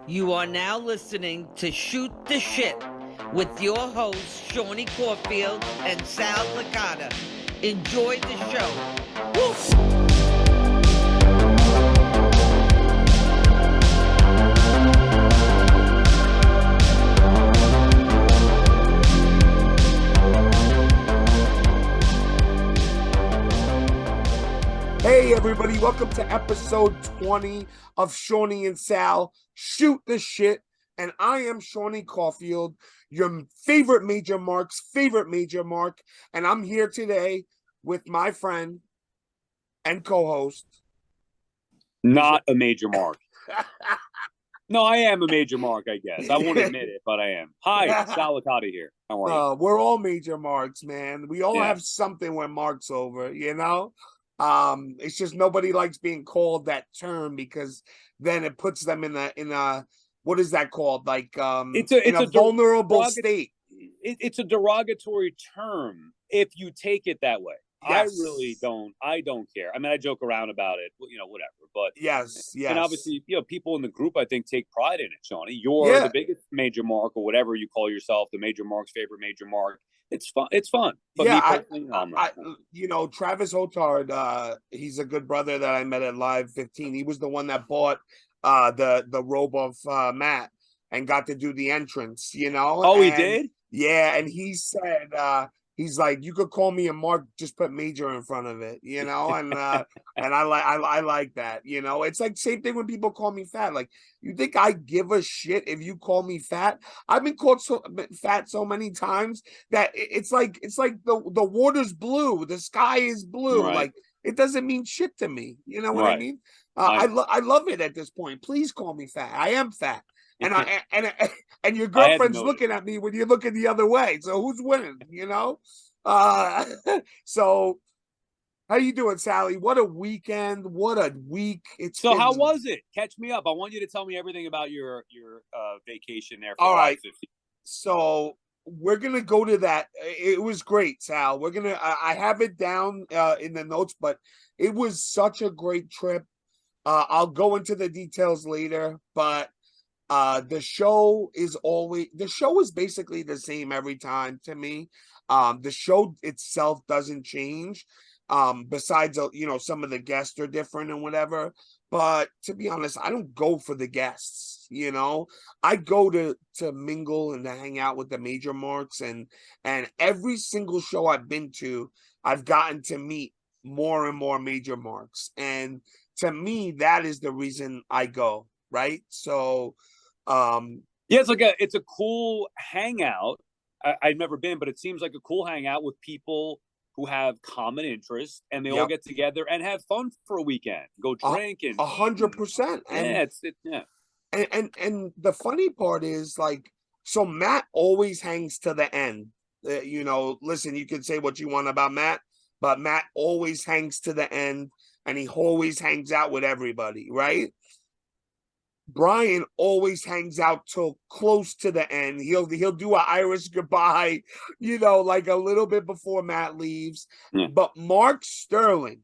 You are now listening to Shoot the Shit with your hosts, Seany Caulfield and Sal Licata. Enjoy the show. Woo! Hey everybody, welcome to episode 20 of Seany and Sal Shoot the Shit. And I am Seany Caulfield, your favorite Major Mark's favorite Major Mark. And I'm here today with my friend and co-host. Not a major mark. No, I am a major mark, I guess. I won't admit it, but I am. Hi, Sal Licata here. How are you? We're all Major Marks, man. We all have something when Mark's over, you know? It's just nobody likes being called that term because then it puts them in a what is that called? Like it's a vulnerable state. It's a derogatory term if you take it that way. Yes. I don't care. I mean, I joke around about it, whatever. But yes. And obviously, people in the group, I think, take pride in it, Seany. You're the biggest Major Mark or whatever you call yourself, the Major Mark's favorite Major Mark. It's fun. It's fun. But Travis Hotard, he's a good brother that I met at Live 15. He was the one that bought the robe of Matt and got to do the entrance, Oh, he did? Yeah, and he said he's like, you could call me a Mark, just put Major in front of it, and and I like that, It's like same thing when people call me fat. Like, you think I give a shit if you call me fat? I've been called fat so many times that it's like the water's blue, the sky is blue. Right. Like, it doesn't mean shit to me. You know what Right. I mean? I love it at this point. Please call me fat. I am fat. And your girlfriend's looking at me when you're looking the other way. So who's winning? So how you doing, Sally? What a weekend! What a week! How was it? Catch me up. I want you to tell me everything about your vacation there. All right. So we're gonna go to that. It was great, Sal. I have it down in the notes, but it was such a great trip. I'll go into the details later, but the show is basically the same every time to me. The show itself doesn't change. Besides, some of the guests are different and whatever. But to be honest, I don't go for the guests, I go to mingle and to hang out with the Major Marks, and every single show I've been to, I've gotten to meet more and more Major Marks. And to me, that is the reason I go, right? So it's a cool hangout. I've never been, but it seems like a cool hangout with people who have common interests, and they all get together and have fun for a weekend. Go drink and 100%. And the funny part is, like, so Matt always hangs to the end. Listen, you can say what you want about Matt, but Matt always hangs to the end, and he always hangs out with everybody, right? Brian always hangs out till close to the end. He'll do an Irish goodbye, like a little bit before Matt leaves. Yeah. But Mark Sterling,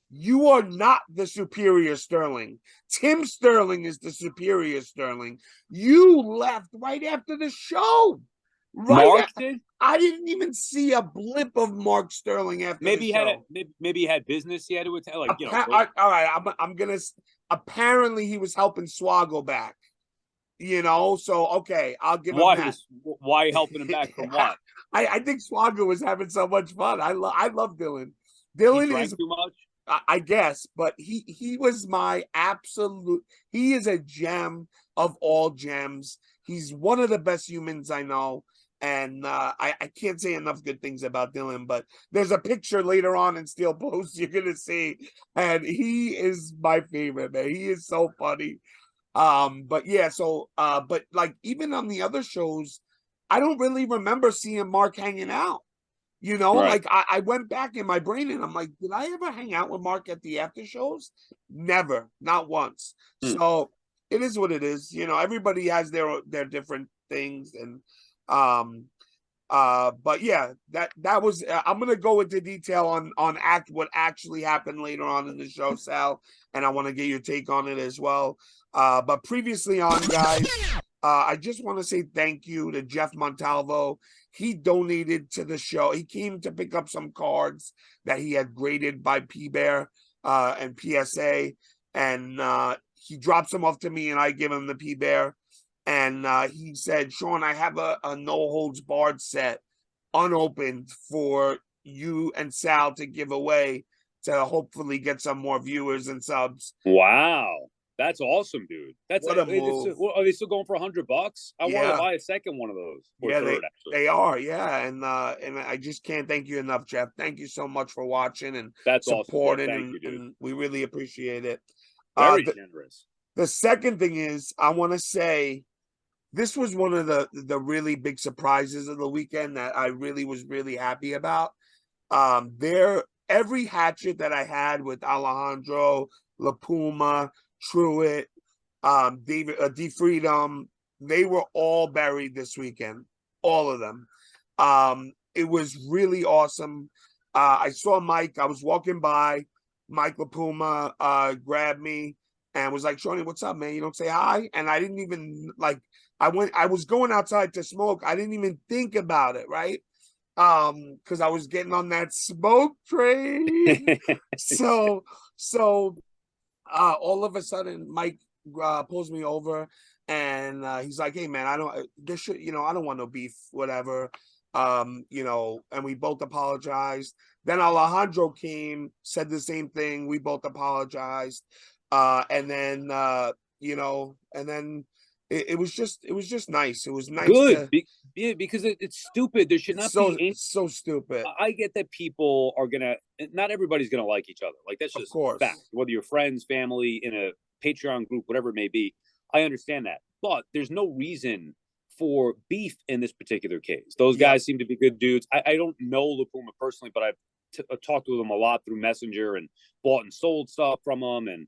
you are not the superior Sterling. Tim Sterling is the superior Sterling. You left right after the show. Mark did? I didn't even see a blip of Mark Sterling after the show. Maybe he had business he had to attend. All right, I'm gonna. Apparently, he was helping Swaggle back. So okay, I'll give him that. Why helping him back from what? I think Swaggle was having so much fun. I love Dylan. Dylan he drank too much, I guess, but he was my absolute. He is a gem of all gems. He's one of the best humans I know. And I can't say enough good things about Dylan, but there's a picture later on in Steel Post you're gonna see, and he is my favorite, man. He is so funny. But like, even on the other shows, I don't really remember seeing Mark hanging out. Right. Like I went back in my brain and I'm like, did I ever hang out with Mark at the after shows? Never, not once. So it is what it is. Everybody has their different things, and But yeah, that was. I'm gonna go into detail on what actually happened later on in the show, Sal, and I want to get your take on it as well. But previously on, guys, I just want to say thank you to Jeff Montalvo. He donated to the show. He came to pick up some cards that he had graded by P Bear and PSA, and he drops them off to me, and I give him the P Bear. And he said, Sean, I have a no holds barred set unopened for you and Sal to give away to hopefully get some more viewers and subs. Wow. That's awesome, dude. That's What a move. Are they still going for $100? I want to buy a second one of those. Or Yeah, third, actually. they are. Yeah. And I just can't thank you enough, Jeff. Thank you so much for watching and that's supporting. Awesome. Thank you, dude. And we really appreciate it. Very generous. The second thing is, I want to say, this was one of the really big surprises of the weekend that I really was really happy about. Every hatchet that I had with Alejandro, La Puma, Truitt, David, D Freedom, they were all buried this weekend, all of them. It was really awesome. I saw Mike. I was walking by. Mike La Puma grabbed me and was like, Shawnee, what's up, man? You don't say hi? And I didn't even I was going outside to smoke. I didn't even think about it, right? Because I was getting on that smoke train. so all of a sudden Mike pulls me over and he's like, hey man, I don't want no beef, whatever. And we both apologized. Then Alejandro came, said the same thing. We both apologized. And then it was just nice. It was nice. Good. Because it's stupid. There should not be so stupid. I get that people are not everybody's gonna like each other. Like that's just fact. Whether you're friends, family, in a Patreon group, whatever it may be, I understand that. But there's no reason for beef in this particular case. Those guys seem to be good dudes. I don't know La Puma personally, but I've talked to them a lot through Messenger and bought and sold stuff from them. And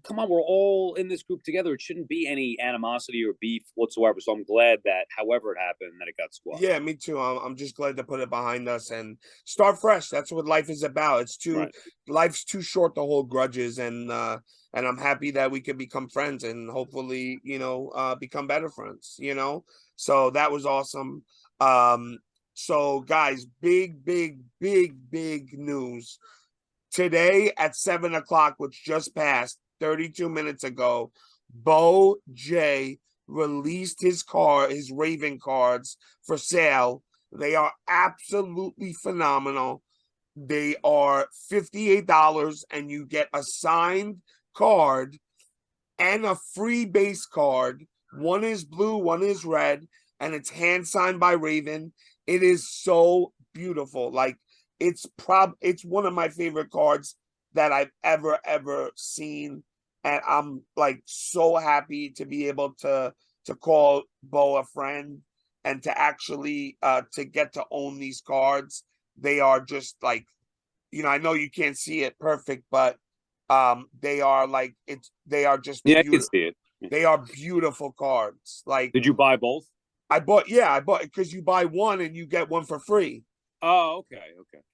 come on, we're all in this group together. It shouldn't be any animosity or beef whatsoever. So I'm glad that, however it happened, that it got squashed. Yeah, me too. I'm just glad to put it behind us and start fresh. That's what life is about. Life's too short to hold grudges, and I'm happy that we could become friends and hopefully, become better friends. So that was awesome. So guys, big news. Today at 7:00, which just passed 32 minutes ago, Bo J released his Raven cards for sale. They are absolutely phenomenal. They are $58 and you get a signed card and a free base card. One is blue, one is red, and it's hand signed by Raven. It is so beautiful. It's one of my favorite cards that I've ever seen, and I'm so happy to be able to call Bo a friend and to actually to get to own these cards. They are just I know you can't see it perfect, but they are just I can see it. They are beautiful cards. Did you buy both? I bought because you buy one and you get one for free. Oh, okay.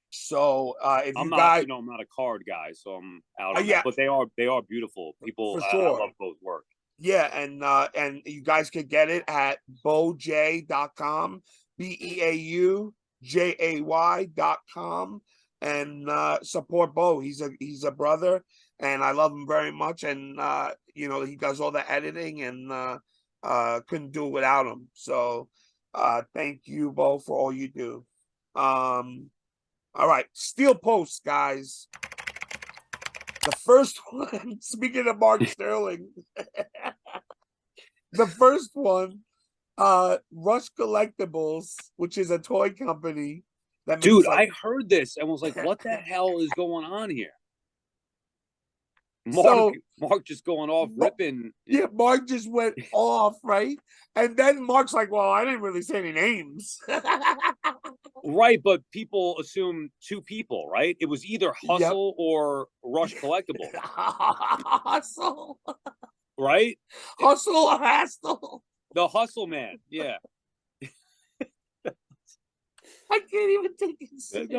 So if I'm you not, I'm not a card guy, so I'm out on that. But they are beautiful. People, for sure. I love both work. Yeah, and you guys could get it at bojay.com, BeauJay.com, and support Bo. He's a brother, and I love him very much. And he does all the editing, and couldn't do it without him. So thank you, Bo, for all you do. All right, Steel Post, guys. The first one, speaking of Mark Sterling, the first one, Rush Collectibles, which is a toy company that makes, dude, I heard this and was like, what the hell is going on here? Mark just going off ripping. Yeah, Mark just went off, right? And then Mark's like, well, I didn't really say any names. Right, but people assume two people, right? It was either Hustle or Rush Collectibles. Hustle. Right? Hustle or Hustle. The Hustle man, yeah. I can't even take it seriously.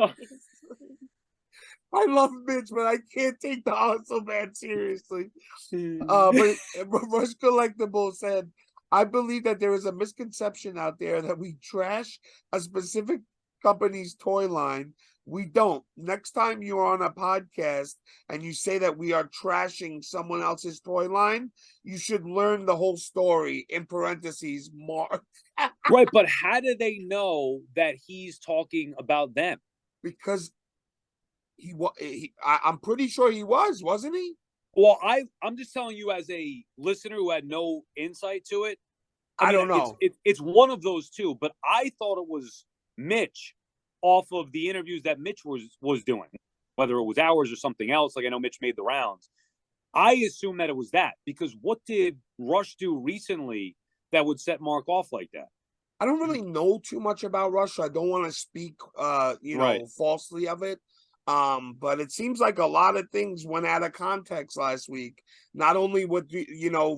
I love Mitch, but I can't take the Hustle Man seriously. But Rush Collectible said, I believe that there is a misconception out there that we trash a specific company's toy line. We don't. Next time you're on a podcast and you say that we are trashing someone else's toy line, you should learn the whole story, in parentheses, Mark. Right, but how do they know that he's talking about them? Because I'm pretty sure he wasn't he? Well, I'm just telling you as a listener who had no insight to it. I don't know. It's one of those two, but I thought it was Mitch off of the interviews that Mitch was doing, whether it was ours or something else. Like I know Mitch made the rounds. I assume that it was that because what did Rush do recently that would set Mark off like that? I don't really know too much about Rush. So I don't want to speak, falsely of it. But it seems like a lot of things went out of context last week, not only with,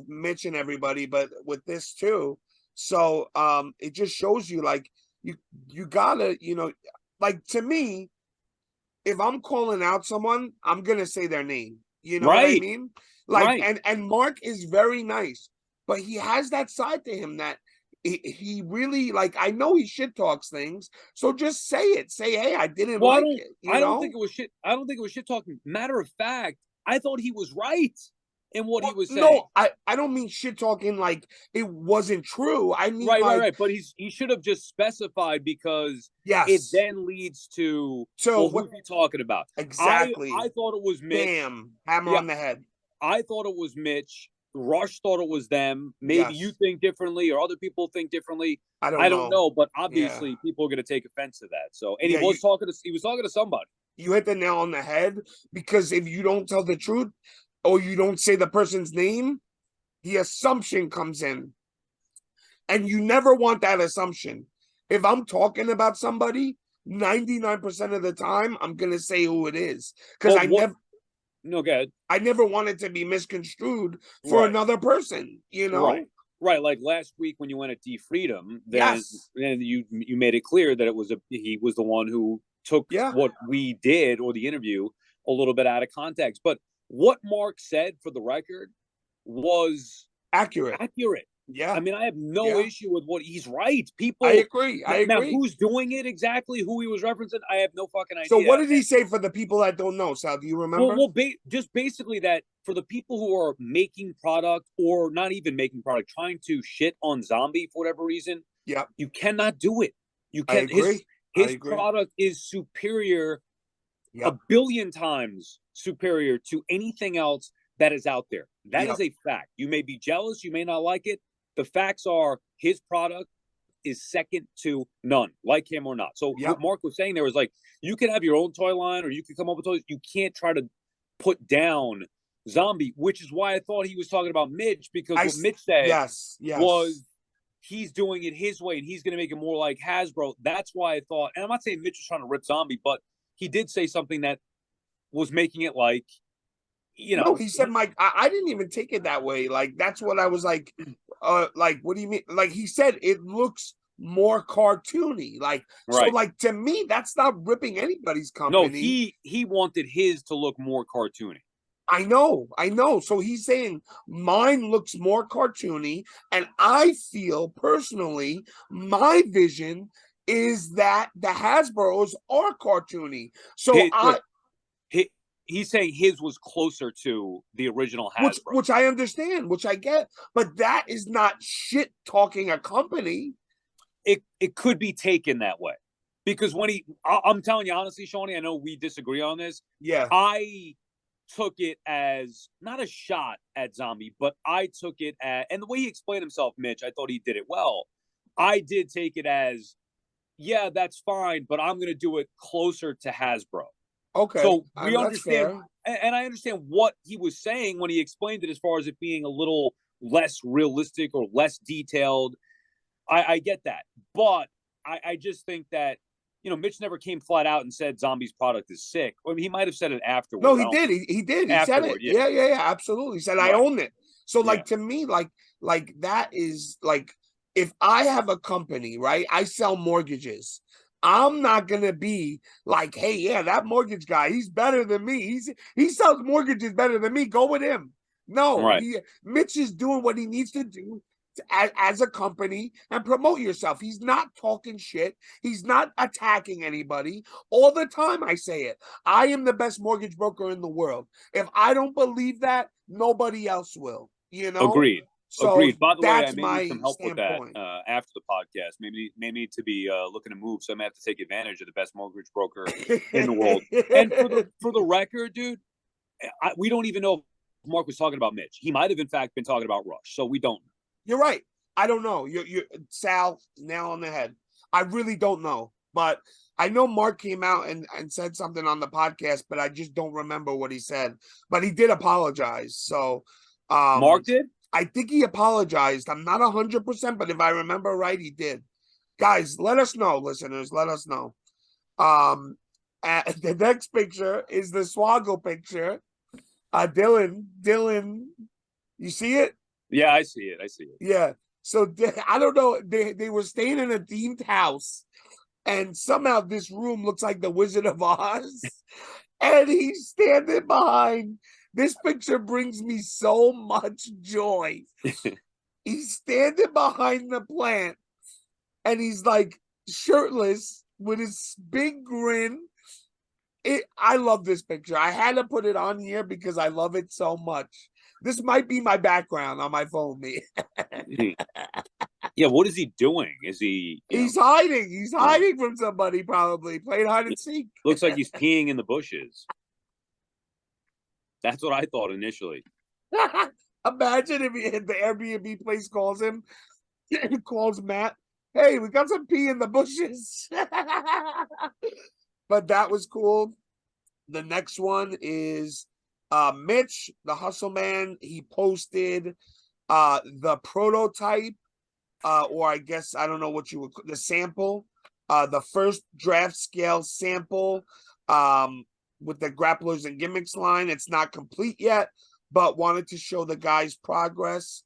Mitch and everybody, but with this too. So, it just shows you like, you gotta, like to me, if I'm calling out someone, I'm going to say their name. You know what I mean? Like, and Mark is very nice, but he has that side to him that he really like. I know he shit talks things, so just say it. Say, hey, I didn't like it. I don't think it was shit. I don't think it was shit talking. Matter of fact, I thought he was right in what he was saying. No, I don't mean shit talking like it wasn't true. I mean right. But he should have just specified because it then leads to what are we talking about? Exactly. I thought it was Mitch. Damn, hammer on the head. I thought it was Mitch. Rush thought it was them. Maybe you think differently, or other people think differently. I don't know, but obviously people are going to take offense to that. So, and he was talking to somebody. You hit the nail on the head because if you don't tell the truth or you don't say the person's name, the assumption comes in, and you never want that assumption. If I'm talking about somebody, 99% of the time, I'm going to say who it is because No, go ahead. I never want it to be misconstrued for another person, Right. Like last week when you went at D Freedom, then you made it clear that he was the one who took what we did or the interview a little bit out of context. But what Mark said, for the record, was accurate. Yeah. I mean, I have no issue with what he's right. People. I agree. Now, who's doing it exactly? Who he was referencing? I have no fucking idea. So, what did he say for the people that don't know? Sal, do you remember? Well, just basically that for the people who are making product or not even making product, trying to shit on Zombie for whatever reason. Yeah, you cannot do it. You can't. His product is superior, a billion times superior to anything else that is out there. That is a fact. You may be jealous. You may not like it. The facts are his product is second to none, like him or not. So what Mark was saying there was like, you can have your own toy line or you can come up with toys. You can't try to put down Zombie, which is why I thought he was talking about Mitch, because what Mitch said was he's doing it his way and he's going to make it more like Hasbro. That's why I thought, and I'm not saying Mitch was trying to rip Zombie, but he did say something that was making it like, No, he said, Mike, I didn't even take it that way. Like, that's what I was like, what do you mean? Like, he said it looks more cartoony. Like, so, like, to me, that's not ripping anybody's company. No, he wanted his to look more cartoony. I know. So he's saying mine looks more cartoony, and I feel personally, my vision is that the Hasbro's are cartoony. So he's saying his was closer to the original Hasbro. Which I understand, which I get, but that is not shit talking a company. It could be taken that way. Because when I'm telling you honestly, Shawnee, I know we disagree on this. Yeah. I took it as not a shot at Zombie, but I took it as, and the way he explained himself, Mitch, I thought he did it well. I did take it as, yeah, that's fine, but I'm going to do it closer to Hasbro. Okay. So we understand, and I understand what he was saying when he explained it as far as it being a little less realistic or less detailed. I get that. But I just think that, Mitch never came flat out and said Zombie's product is sick. I mean, he might have said it afterwards. No, he did. He did. He said it. Yeah, absolutely. He said, I own it. So, like, to me, like that is, like, if I have a company, right, I sell mortgages. I'm not gonna be like, hey, yeah, that mortgage guy, he's better than me. He sells mortgages better than me. Go with him. No, Right. Mitch is doing what he needs to do as a company and promote yourself. He's not talking shit. He's not attacking anybody. All the time I say it. I am the best mortgage broker in the world. If I don't believe that, nobody else will. Agreed. So Agreed. By the way, I that's may need my some help with that standpoint. after the podcast. Maybe may need to be looking to move, so I may have to take advantage of the best mortgage broker in the world. And for the record, dude, we don't even know if Mark was talking about Mitch. He might have, in fact, been talking about Rush. So we don't know. You're right. I don't know. You're Sal, nail on the head. I really don't know. But I know Mark came out and said something on the podcast, but I just don't remember what he said. But he did apologize. So Mark did? I think he apologized. I'm not 100%, but if I remember right, he did. Guys, let us know, listeners. Let us know. The next picture is the Swaggle picture. Dylan, you see it? Yeah, I see it. Yeah. So I don't know. They were staying in a themed house, and somehow this room looks like the Wizard of Oz, and he's standing behind. This picture brings me so much joy. He's standing behind the plant, and he's like shirtless with his big grin. I love this picture. I had to put it on here because I love it so much. This might be my background on my phone. Yeah, what is he doing? Is he? He's hiding. He's hiding from somebody, probably playing hide and seek. Looks like he's peeing in the bushes. That's what I thought initially. Imagine if the Airbnb place calls him, calls Matt. Hey, we got some pee in the bushes. But that was cool. The next one is Mitch, the hustle man. He posted the prototype, or I guess I don't know what you would the sample, the first draft scale sample, with the grapplers and gimmicks line. It's not complete yet, but wanted to show the guys progress.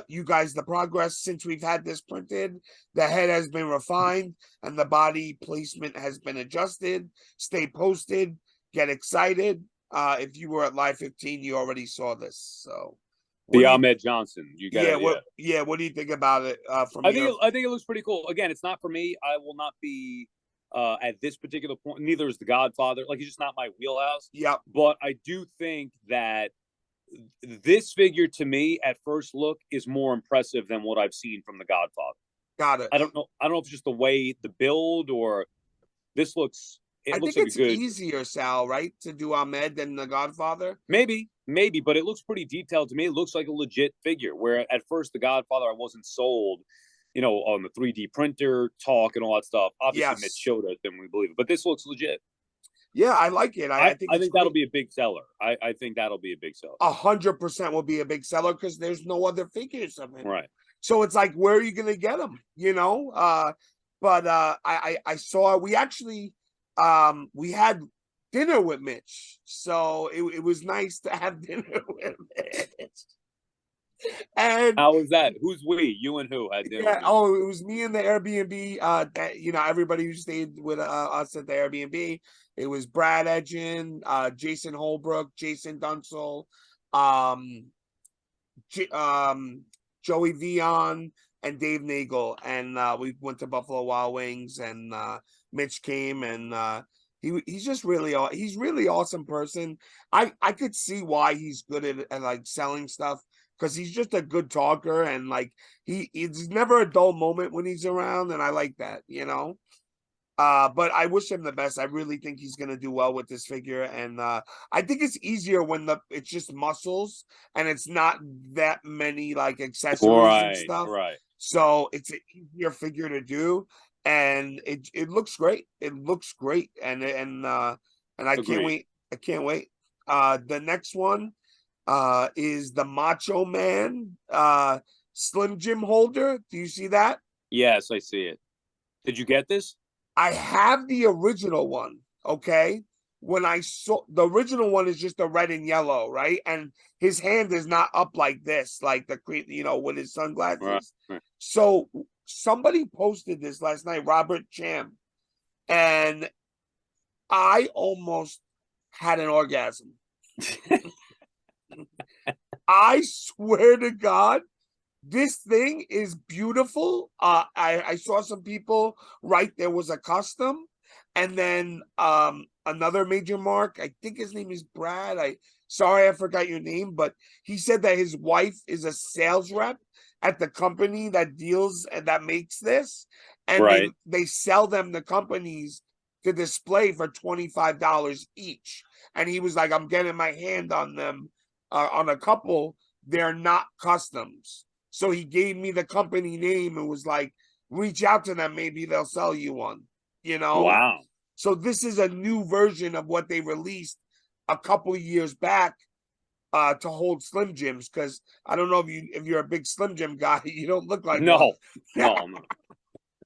You guys, the progress since we've had this printed. The head has been refined and the body placement has been adjusted. Stay posted. Get excited. If you were at Live 15, you already saw this. So the Ahmed Johnson. You got it. What do you think about it? I think it looks pretty cool. Again, it's not for me. I will not be at this particular point. Neither is the Godfather. Like, he's just not my wheelhouse. Yep. But I do think that this figure, to me, at first look, is more impressive than what I've seen from the Godfather. Got it. I don't know if it's just the way the build or this looks. I think it's easier, Sal, right, to do Ahmed than the Godfather. Maybe, but it looks pretty detailed to me. It looks like a legit figure. Where at first the Godfather, I wasn't sold, on the 3D printer talk and all that stuff. Obviously, Mitch showed us, then we believe it. But this looks legit. Yeah, I like it. I think that'll be a big seller. I think that'll be a big seller. 100% will be a big seller because there's no other figures of him. Right. So it's like, where are you going to get them? But I saw we actually we had dinner with Mitch, so it was nice to have dinner with Mitch. And how was that? Who's we? You and who had dinner? Yeah. Oh, it was me and the Airbnb. That everybody who stayed with us at the Airbnb. It was Brad Edgin, Jason Holbrook, Jason Dunsel, Joey Vion, and Dave Nagel. And we went to Buffalo Wild Wings, and Mitch came, and he's just he's really awesome person. I could see why he's good at like selling stuff. Because he's just a good talker, and like he's never a dull moment when he's around, and I like that, But I wish him the best. I really think he's gonna do well with this figure, and I think it's easier when it's just muscles and it's not that many like accessories and stuff. Right. So it's an easier figure to do, and it looks great. It looks great, and I can't wait. I can't wait. The next one is the Macho Man Slim Jim holder. Do you see that? Yes, I see it. Did you get this? I have the original one. Okay. When I saw the original one is just a red and yellow, right? And his hand is not up like this, like the with his sunglasses. Right. So somebody posted this last night, Robert Cham, and I almost had an orgasm. I swear to God, this thing is beautiful. I saw some people write there was a custom, and then another major mark. I think his name is Brad. Sorry I forgot your name, but he said that his wife is a sales rep at the company that deals and that makes this, and Right. they sell them the companies to display for $25 each. And he was like, I'm getting my hand on them on a couple. They're not customs. So he gave me the company name and was like, reach out to them. Maybe they'll sell you one, you know? Wow. So this is a new version of what they released a couple of years back to hold Slim Jims. Because I don't know if you're a big Slim Jim guy, you don't look like No, one. no, I'm not.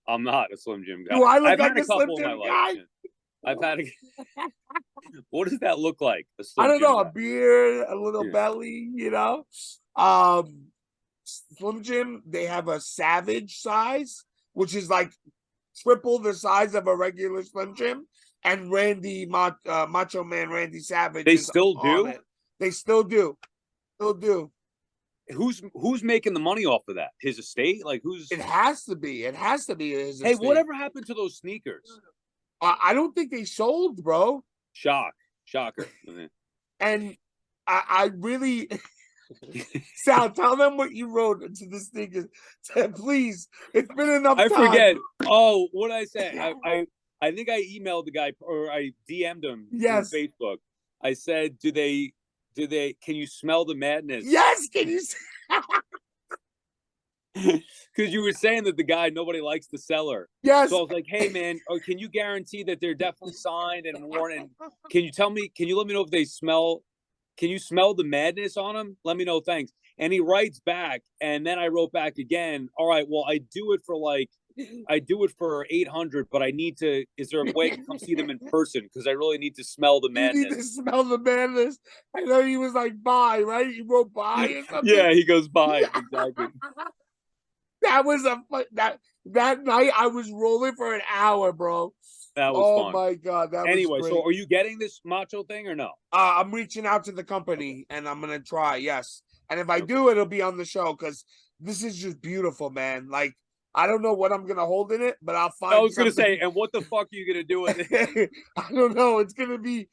I'm not a Slim Jim guy. Do I look I've like had a Slim couple in my Jim life. guy? Yeah. I've had what does that look like? A I Slim don't Jim know, guy? a beard, a little Yeah. belly, you know. Slim Jim, they have a Savage size, which is like triple the size of a regular Slim Jim, and Macho Man Randy Savage They is still on do? it. They still do, still do. Who's making the money off of that? His estate? Like who's? It has to be. It has to be his Hey, estate. whatever happened to those sneakers? I don't think they sold, bro. Shocker. And I really. Sal, tell them what you wrote into this thing. Please, it's been enough I time. forget. Oh, what did I say? I think I emailed the guy or I DM'd him Yes. through Facebook. I said, can you smell the madness? Yes, can you because you were saying that the guy, nobody likes the seller. Yes. So I was like, hey man, can you guarantee that they're definitely signed and worn? And can you let me know if they smell? Can you smell the madness on them? Let me know, thanks. And he writes back, and then I wrote back again. All right, well, I do it for 800, but I need to. Is there a way to come see them in person? Because I really need to smell the madness. You need to smell the madness. I know he was like, bye, right? He wrote bye or something. Yeah, he goes bye. Exactly. That was that night I was rolling for an hour, bro. That was fun. Oh my God. Anyway, was great. so are you getting this macho thing or no? I'm reaching out to the company and I'm gonna try, yes. And if I do, it'll be on the show because this is just beautiful, man. Like, I don't know what I'm gonna hold in it, but I'll find. I was gonna say, and what the fuck are you gonna do with it? I don't know. It's gonna be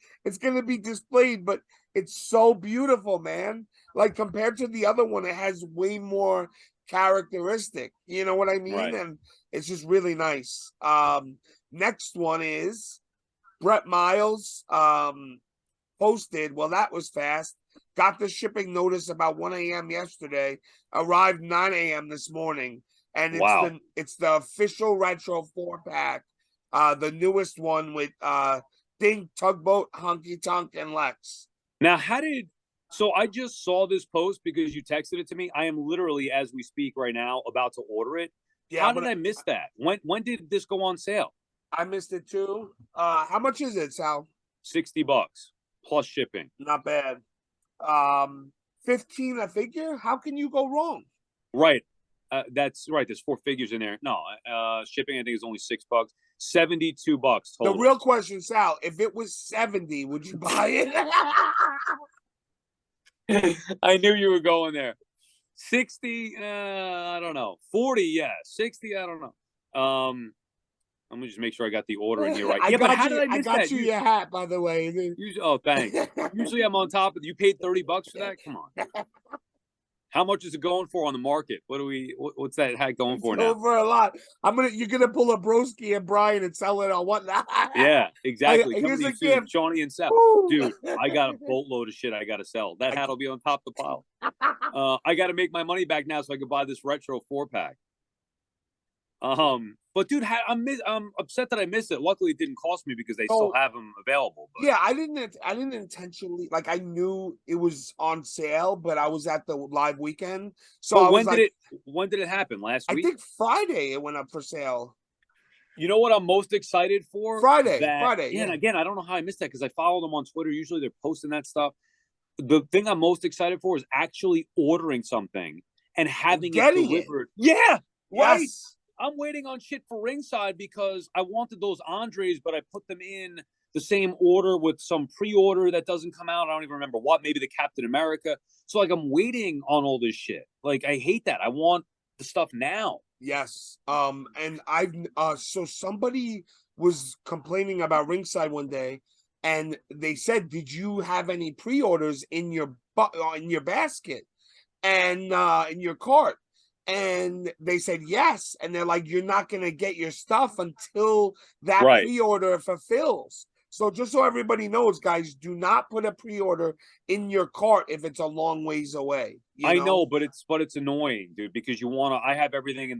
displayed, but it's so beautiful, man. Like compared to the other one, it has way more characteristic. You know what I mean? Right. And it's just really nice. Next one is Brett Miles. Posted. Well, that was fast. Got the shipping notice about 1 a.m. yesterday. Arrived 9 a.m. this morning. And it's the official retro 4-pack. The newest one with Dink, Tugboat, Honky Tonk, and Lex. Now, so I just saw this post because you texted it to me. I am literally, as we speak right now, about to order it. Yeah, how did I miss that? When did this go on sale? I missed it too. How much is it, Sal? $60 plus shipping. Not bad. 15 a figure? How can you go wrong? Right. That's right. There's 4 figures in there. No, shipping I think is only $6. $72 total. The real question, Sal, if it was 70, would you buy it? I knew you were going there. 60, I don't know. 40, yeah. 60, I don't know. Let me just make sure I got the order in here right. But how did I miss that? I got you your hat, by the way. Oh, thanks. Usually I'm on top of it. You paid $30 for that? Come on. How much is it going for on the market? What's that hat going for now? Over a lot. You're gonna pull a Broski and Brian and sell it on whatnot. Yeah, exactly. Here's a gift. Seany and Sal. Dude, I got a boatload of shit I gotta sell. That hat will be on top of the pile. I gotta make my money back now so I can buy this retro 4-pack. But dude, I'm upset that I missed it. Luckily, it didn't cost me because they still have them available. But. Yeah, I didn't intentionally, like, I knew it was on sale, but I was at the live weekend. So when did it happen? Last week? I think Friday it went up for sale. You know what I'm most excited for? Friday. Yeah, and again, I don't know how I missed that because I follow them on Twitter. Usually they're posting that stuff. The thing I'm most excited for is actually ordering something and having it delivered. Yeah, right. Yes. I'm waiting on shit for ringside because I wanted those Andres, but I put them in the same order with some pre-order that doesn't come out. I don't even remember what, maybe the Captain America. So like I'm waiting on all this shit. Like I hate that. I want the stuff now. Yes. And so somebody was complaining about ringside one day, and they said, "Did you have any pre-orders in your basket and in your cart?" And they said yes, and they're like, "You're not gonna get your stuff until that Right. pre-order fulfills." So just so everybody knows, guys, do not put a pre-order in your cart if it's a long ways away. I know, but it's annoying, dude, because you want to. I have everything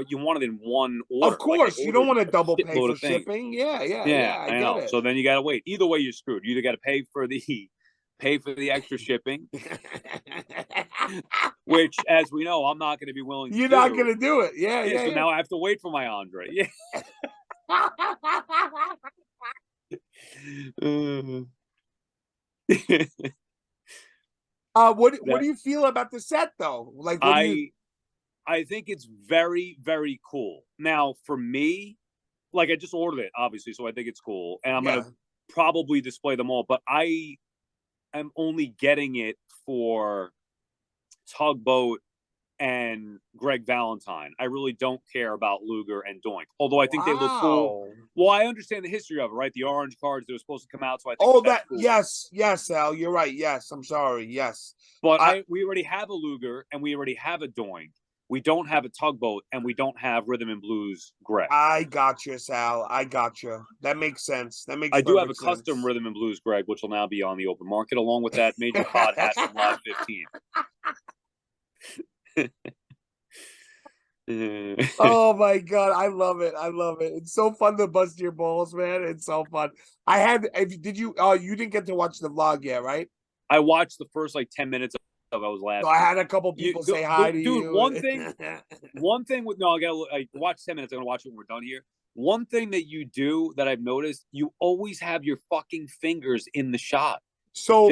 you want it in one order. Of course, like you don't want to a double pay shitload for of things. shipping. Yeah, I I get know. it. So then you got to wait. Either way, you're screwed. You either got to pay for the extra shipping, which, as we know, I'm not going to be willing to You're do. not gonna do it. Yeah. So now I have to wait for my Andre. Yeah. What do you feel about the set though? Like, what do you? I think it's very, very cool. Now, for me, like I just ordered it, obviously, so I think it's cool, and I'm gonna probably display them all. But I am only getting it for Tugboat and Greg Valentine. I really don't care about Luger and Doink, although I think they look cool. Well, I understand the history of it, right? The orange cards that were supposed to come out, so I think that's cool. Yes, Al, you're right. Yes, I'm sorry. Yes, but we already have a Luger and we already have a Doink. We don't have a Tugboat and we don't have Rhythm and Blues Greg. I got you, Sal. I got you. That makes sense. I do have a custom Rhythm and Blues Greg, which will now be on the open market, along with that Major Pod hat from Live 15. Oh my god, I love it. I love it. It's so fun to bust your balls, man. It's so fun. Did you you didn't get to watch the vlog yet, right? I watched the first like 10 minutes of I was laughing. So I had a couple people say hi to you. Dude, one thing with I watch 10 minutes. I'm gonna watch it when we're done here. One thing that you do that I've noticed, you always have your fucking fingers in the shot. So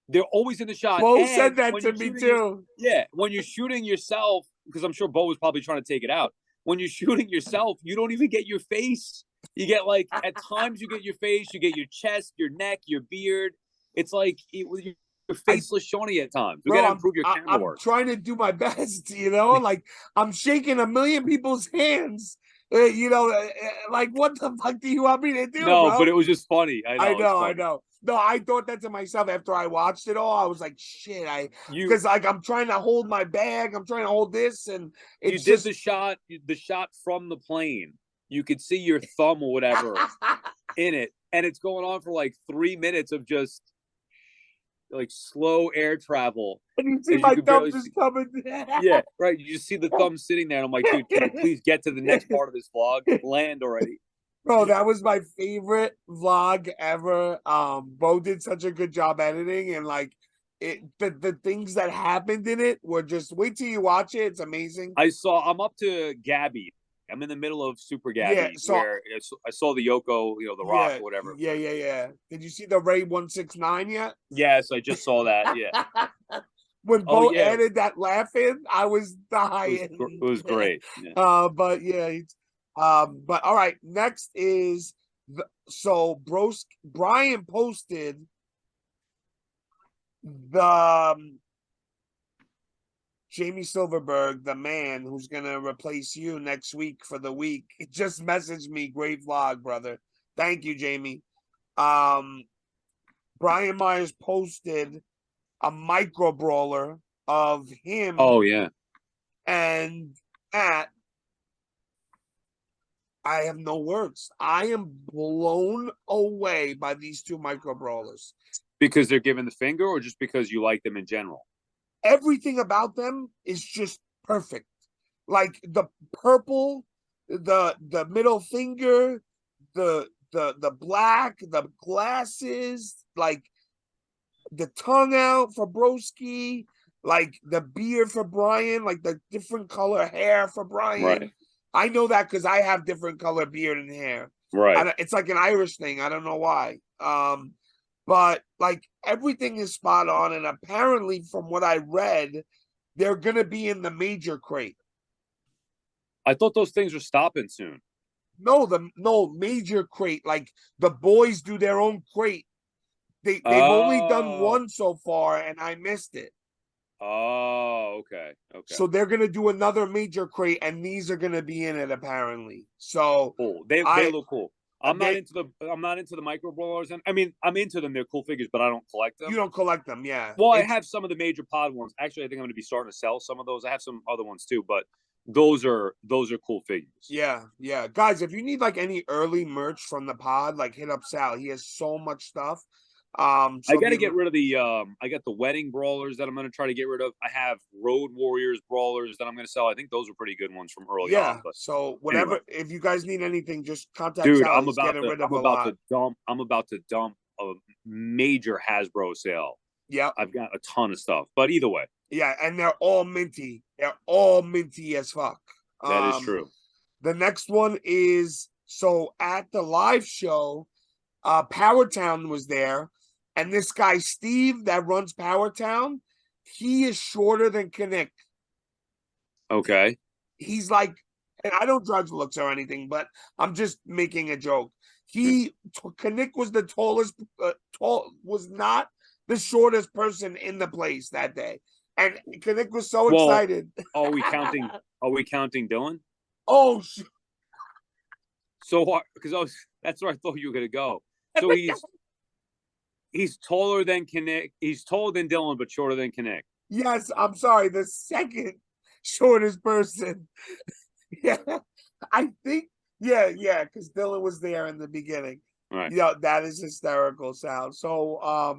they're always in the shot. Bo said that to me too. When you're shooting yourself, because I'm sure Bo was probably trying to take it out. When you're shooting yourself, you don't even get your face. You get like at times you get your face, you get your chest, your neck, your beard. It's like you're faceless Shawnee at times. We gotta improve your camera work. I'm trying to do my best, like I'm shaking a million people's hands. Like what the fuck do you want me to do? No, bro? But it was just funny. I know. No, I thought that to myself after I watched it all. I was like, shit, because like I'm trying to hold my bag, I'm trying to hold this, and it's you did the shot from the plane. You could see your thumb or whatever in it, and it's going on for like 3 minutes of just like slow air travel. And you see my thumb just coming. Yeah, right. You just see the thumb sitting there, and I'm like, dude, can you please get to the next part of this vlog? Land already. Bro, that was my favorite vlog ever. Bo did such a good job editing, and like the things that happened in it were just wait till you watch it. It's amazing. I'm up to Gabby. I'm in the middle of Super Gabby, where I saw the Yoko, the Rock, or whatever. Yeah. Did you see the Ray 169 yet? Yes, I just saw that. Yeah. When Bo added that laugh in, I was dying. It was great. Yeah. But yeah, but all right. Next is Brian posted the Jamie Silverberg, the man who's gonna replace you next week for the week. It just messaged me, great vlog, brother. Thank you, Jamie. Brian Myers posted a micro brawler of him. Oh yeah. And Matt, I have no words. I am blown away by these two micro brawlers. Because they're giving the finger, or just because you like them in general? Everything about them is just perfect. Like the purple, the middle finger, the black, the glasses, like the tongue out for Broski, like the beard for Brian, like the different color hair for Brian. Right. I know that because I have different color beard and hair. Right. It's like an Irish thing. I don't know why. But like everything is spot on, and apparently, from what I read, they're gonna be in the major crate. I thought those things were stopping soon. No major crate. Like the boys do their own crate. They've only done Oh. one so far, and I missed it. Oh, okay. Okay. So they're gonna do another major crate, and these are gonna be in it apparently. So Cool. They I look cool. I'm not they into the micro brawlers, and I mean I'm into them. They're cool figures, but I don't collect you them. don't collect them, yeah. Well, I It's have some of the major pod ones. Actually, I think I'm going to be starting to sell some of those. I have some other ones too, but those are cool figures. yeah. Guys, if you need like any early merch from the pod, like hit up Sal. He has so much stuff. I So got to get rid of the. I got the wedding brawlers that I'm going to try to get rid of. I have road warriors brawlers that I'm going to sell. I think those are pretty good ones from early on. yeah. But So anyway, whatever, if you guys need anything, just contact dude, Sal. He's getting rid of I'm a about lot. to dump. I'm about to dump a major Hasbro sale. Yep. I've got a ton of stuff, but either way, Yeah, and they're all minty. They're all minty as fuck. that is true. The next one is so at the live show, Power Town was there, and this guy Steve that runs Power Town, he is shorter than Kinnick. Okay. He's like, and I don't judge looks or anything, but I'm just making a joke. Kinnick was the tallest, was not the shortest person in the place that day, and Kinnick was so Well, excited. are we counting? Are we counting Dylan? Oh, So because that's where I thought you were gonna go. So he's taller than Kinnick. He's taller than Dylan, but shorter than Kinnick. yes, I'm sorry, the second shortest person. Yeah, I think, yeah, because Dylan was there in the beginning. Right. Yeah, that is hysterical sound. So,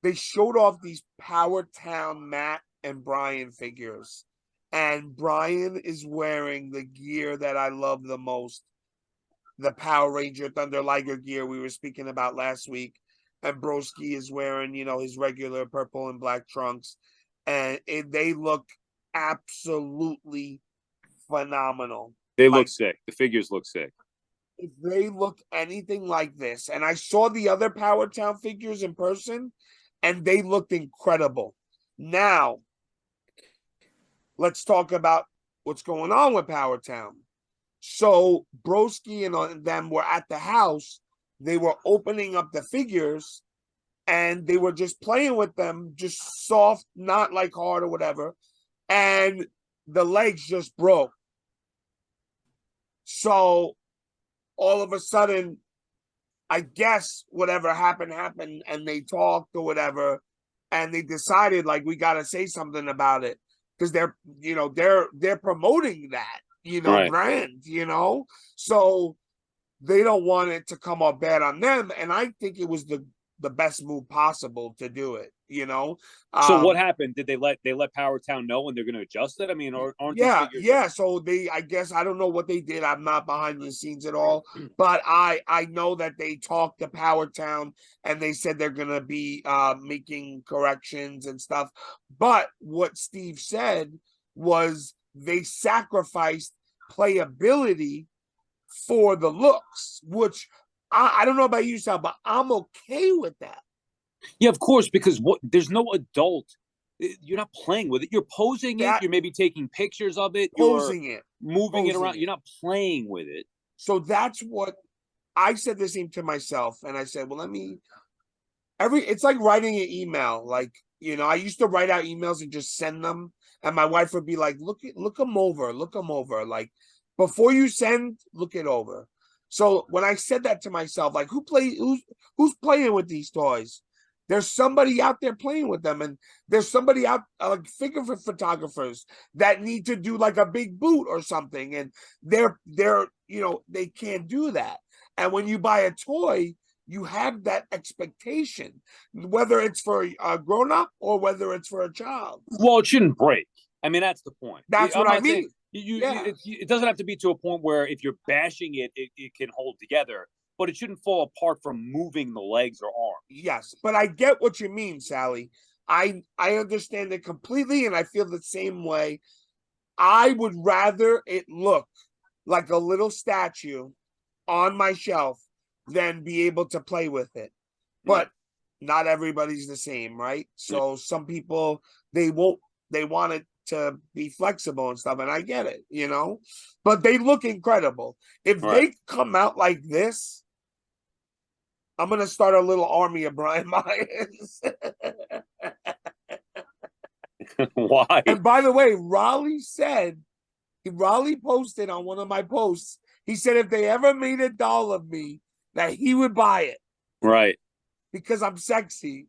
they showed off these Power Town Matt and Brian figures, and Brian is wearing the gear that I love the most, the Power Ranger Thunder Liger gear we were speaking about last week, and Broski is wearing, his regular purple and black trunks, and they look absolutely phenomenal. They Like, look sick. The figures look sick. if they look anything like this, and I saw the other Power Town figures in person, and they looked incredible. Now, let's talk about what's going on with Power Town. So Broski and them were at the house. They were opening up the figures, and they were just playing with them, just soft, not like hard or whatever. And the legs just broke. So all of a sudden, I guess whatever happened, and they talked or whatever, and they decided like we got to say something about it because they're promoting that Right. brand, so they don't want it to come off bad on them, and I think it was the best move possible to do it. So what happened? Did they let Power Town know when they're going to adjust it? I mean, aren't these figures? Yeah. So I guess I don't know what they did. I'm not behind the scenes at all, but I know that they talked to Power Town and they said they're gonna be making corrections and stuff. But what Steve said was they sacrificed playability for the looks, which I don't know about you, Sal, but I'm okay with that. Yeah, of course, because there's no adult. You're not playing with it. You're posing it. You're maybe taking pictures of it. Posing it, moving it around. You're not playing with it. So that's what I said the same to myself, and I said, well, it's like writing an email. Like, I used to write out emails and just send them, and my wife would be like, look them over. Like, before you send, look it over. So when I said that to myself, like, who's playing with these toys? There's somebody out there playing with them, and there's somebody out, like figure photographers that need to do like a big boot or something, and they're they can't do that. And when you buy a toy, you have that expectation, whether it's for a grown up or whether it's for a child. Well, it shouldn't break. I mean, that's the point. That's what I mean. It doesn't have to be to a point where if you're bashing it, it can hold together, but it shouldn't fall apart from moving the legs or arms. Yes, but I get what you mean, Sally. I understand it completely, and I feel the same way. I would rather it look like a little statue on my shelf than be able to play with it. But not everybody's the same, right? So some people, they want it to be flexible and stuff, and I get it, you know. But they look incredible. If Right. they come out like this, I'm gonna start a little army of Brian Myers. Why? And by the way, Raleigh posted on one of my posts. He said if they ever made a doll of me, that he would buy it Right. because I'm sexy.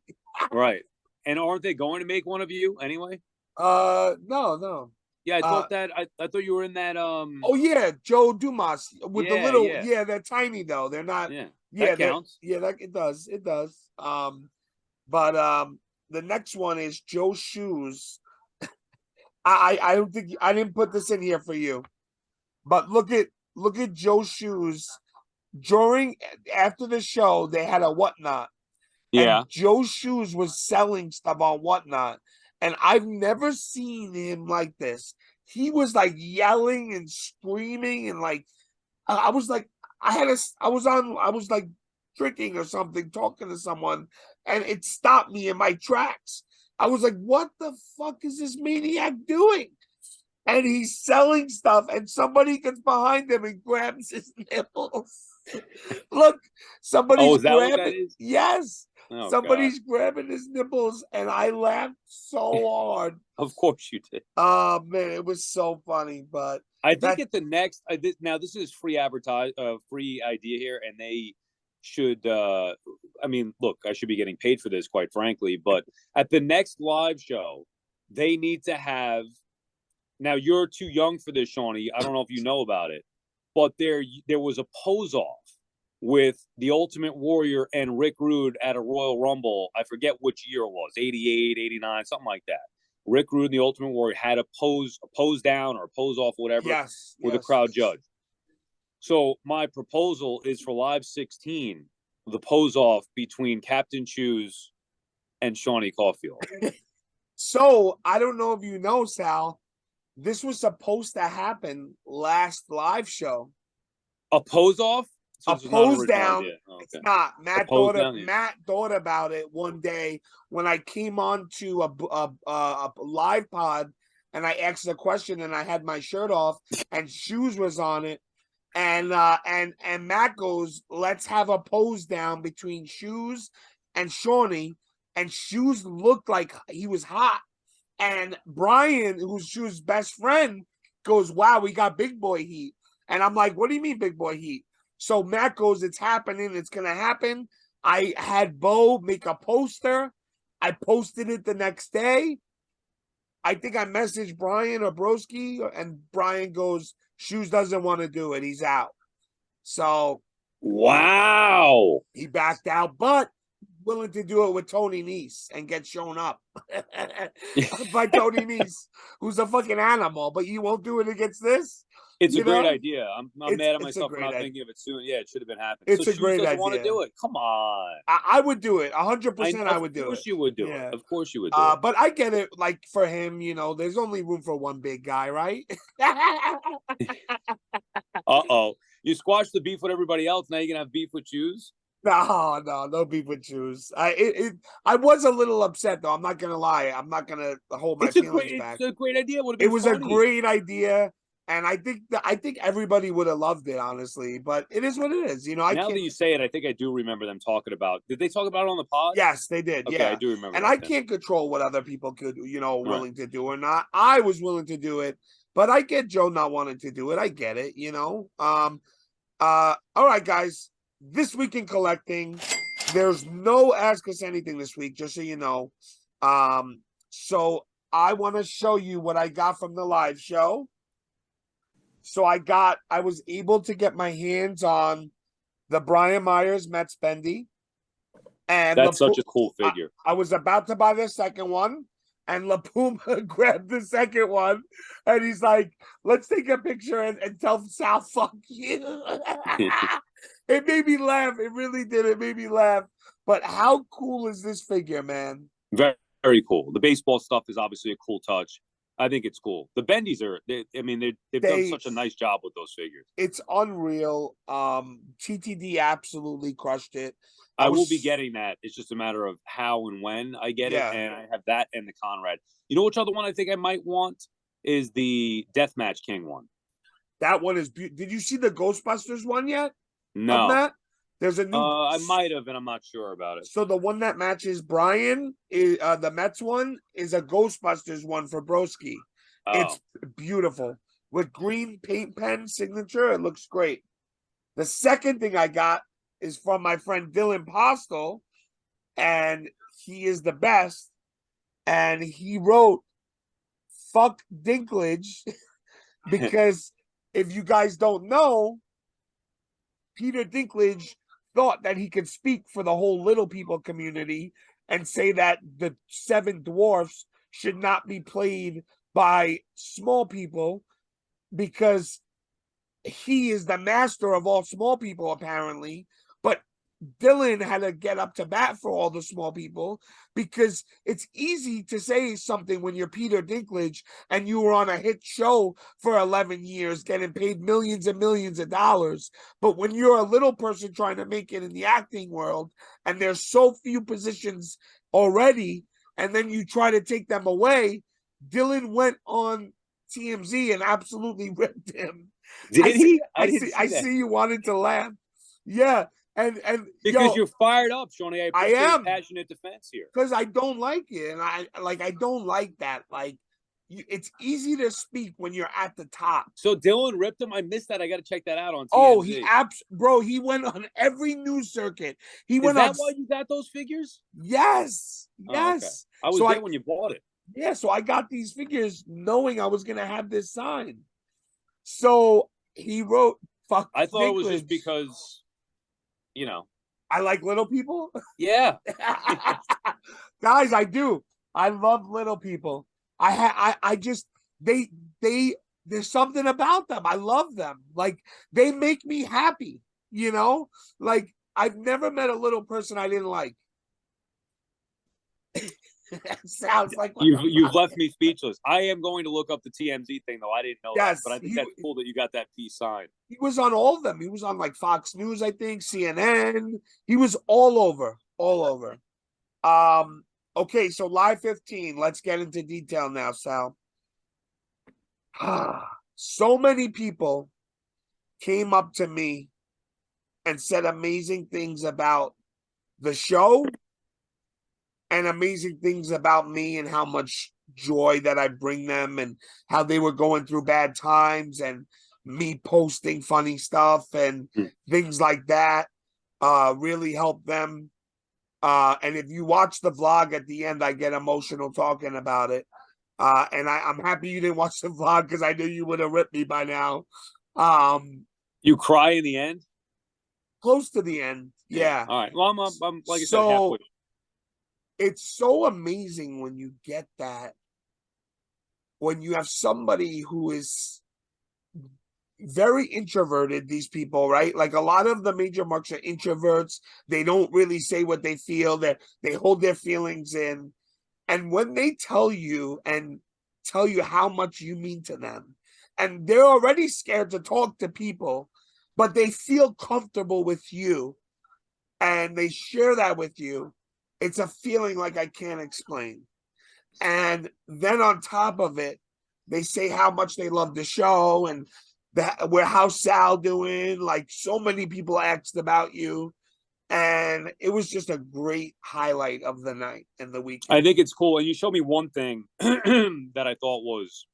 Right. And aren't they going to make one of you anyway? No. Yeah, I thought that. I thought you were in that. Oh yeah, Joe Dumas with the Yeah, little. yeah. Yeah, they're tiny though. They're not. Yeah, Yeah, that counts. that it does. It does. But the next one is Joe's shoes. I don't think I didn't put this in here for you, but look at Joe's shoes. After the show, they had a whatnot. Yeah. And Joe's shoes was selling stuff on whatnot. And I've never seen him like this. He was like yelling and screaming and like I was like I was like drinking or something, talking to someone, and it stopped me in my tracks. I was like, what the fuck is this maniac doing? And he's selling stuff, and somebody gets behind him and grabs his nipples. Look, somebody's is that what that grabbing. is? Yes, Oh, somebody's God. grabbing his nipples, and I laughed so hard. Of course you did. Oh man, it was so funny. But I think at the next. Now this is free idea here, and they should. I mean, look, I should be getting paid for this, quite frankly. But at the next live show, they need to have. Now you're too young for this, Shawnee. I don't know if you know about it, but there was a pose off with the Ultimate Warrior and Rick Rude at a Royal Rumble. I forget which year it was, 88, 89, something like that. Rick Rude and the Ultimate Warrior had a pose down or a pose off, whatever, with a crowd judge. So my proposal is for Live 16, the pose off between Captain Shoes and Shawnee Caulfield. So I don't know if you know, Sal, this was supposed to happen last live show. A pose off? So a pose down. Oh, okay. It's not. Matt thought about it one day when I came on to a live pod and I asked a question and I had my shirt off and Shoes was on it. And Matt goes, let's have a pose down between Shoes and Shawnee. And Shoes looked like he was hot. And Brian, who's Shoes' best friend, goes, wow, we got big boy heat. And I'm like, what do you mean big boy heat? So Matt goes, it's happening. It's going to happen. I had Bo make a poster. I posted it the next day. I think I messaged Brian or Broski, and Brian goes, Shoes doesn't want to do it. He's out. So. Wow. He backed out, but willing to do it with Tony Nese and get shown up by Tony Nese, who's a fucking animal, but you won't do it against this? It's a great idea. I'm mad at myself for not thinking of it soon. Yeah, it should have been happening. It's a great idea. Want to do it? Come on. I would do it. 100% I would do it. Of course you would do it. Of course you would do it. But I get it. Like for him, there's only room for one big guy, right? Uh-oh. You squashed the beef with everybody else. Now you're going to have beef with Shoes? No beef with Shoes. I was a little upset though. I'm not gonna lie. I'm not gonna hold my feelings back. It's a great idea. It was a great idea, and I think everybody would have loved it, honestly. But it is what it is. Now that you say it, I think I do remember them talking about. Did they talk about it on the pod? Yes, they did. Okay, yeah, I do remember. And I can't control what other people could, willing to do or not. I was willing to do it, but I get Joe not wanting to do it. I get it. All right, guys. This week in collecting, there's no Ask Us Anything this week, just so you know. So I want to show you what I got from the live show. So I was able to get my hands on the Brian Myers Mets Bendy. And that's such a cool figure. I was about to buy the second one, and La Puma grabbed the second one, and he's like, let's take a picture and tell Sal, fuck you. It made me laugh. It really did. It made me laugh. But how cool is this figure, man? Very, very cool. The baseball stuff is obviously a cool touch. I think it's cool. The Bendies they've done such a nice job with those figures. It's unreal. TTD absolutely crushed it. I will be getting that. It's just a matter of how and when I get it, Yeah. and I have that and the Conrad. You know which other one I think I might want is the Deathmatch King one. That one is Did you see the Ghostbusters one yet? No. Of that? There's a new. I might have, and I'm not sure about it. So the one that matches Brian, is the Mets one, is a Ghostbusters one for Broski. Oh. It's beautiful with green paint pen signature. It looks great. The second thing I got is from my friend Dylan Postel, and he is the best. And he wrote "fuck Dinklage" because if you guys don't know, Peter Dinklage thought that he could speak for the whole little people community and say that the seven dwarfs should not be played by small people because he is the master of all small people, apparently. But Dylan had to get up to bat for all the small people because it's easy to say something when you're Peter Dinklage and you were on a hit show for 11 years getting paid millions and millions of dollars. But when you're a little person trying to make it in the acting world and there's so few positions already, and then you try to take them away, Dylan went on TMZ and absolutely ripped him. Did he? I see you wanted to laugh. Yeah. And because you're fired up, Shawnee. I appreciate I am passionate defense here. Because I don't like it, and I don't like that. Like, it's easy to speak when you're at the top. So Dylan ripped him. I missed that. I got to check that out on TMZ. Oh, he went on every news circuit. Is that why you got those figures? Yes, yes. Oh, okay. I was there when you bought it. Yeah, so I got these figures knowing I was gonna have this sign. So he wrote, "Fuck." I thought it was just because, I like little people. Yeah. Guys, I do. I love little people. I just there's something about them. I love them. Like, they make me happy, Like, I've never met a little person I didn't like. Sounds like you've left me speechless. I am going to look up the TMZ thing, though. I didn't know that, but I think that's cool that you got that piece signed. He was on all of them. He was on like Fox News, I think, CNN. He was all over. Okay, so Live 15. Let's get into detail now, Sal. So many people came up to me and said amazing things about the show and amazing things about me and how much joy that I bring them and how they were going through bad times and me posting funny stuff and things like that really helped them. And if you watch the vlog at the end, I get emotional talking about it. And I'm happy you didn't watch the vlog because I knew you would have ripped me by now. You cry in the end? Close to the end, yeah. All right. Well, I'm like I said, halfway. It's so amazing when you get that, when you have somebody who is very introverted, these people, right? Like, a lot of the major marks are introverts. They don't really say what they feel. They hold their feelings in. And when they tell you how much you mean to them, and they're already scared to talk to people, but they feel comfortable with you, and they share that with you, it's a feeling like I can't explain. And then on top of it, they say how much they love the show and how's Sal doing? Like, so many people asked about you. And it was just a great highlight of the night and the weekend. I think it's cool. And you showed me one thing that I thought was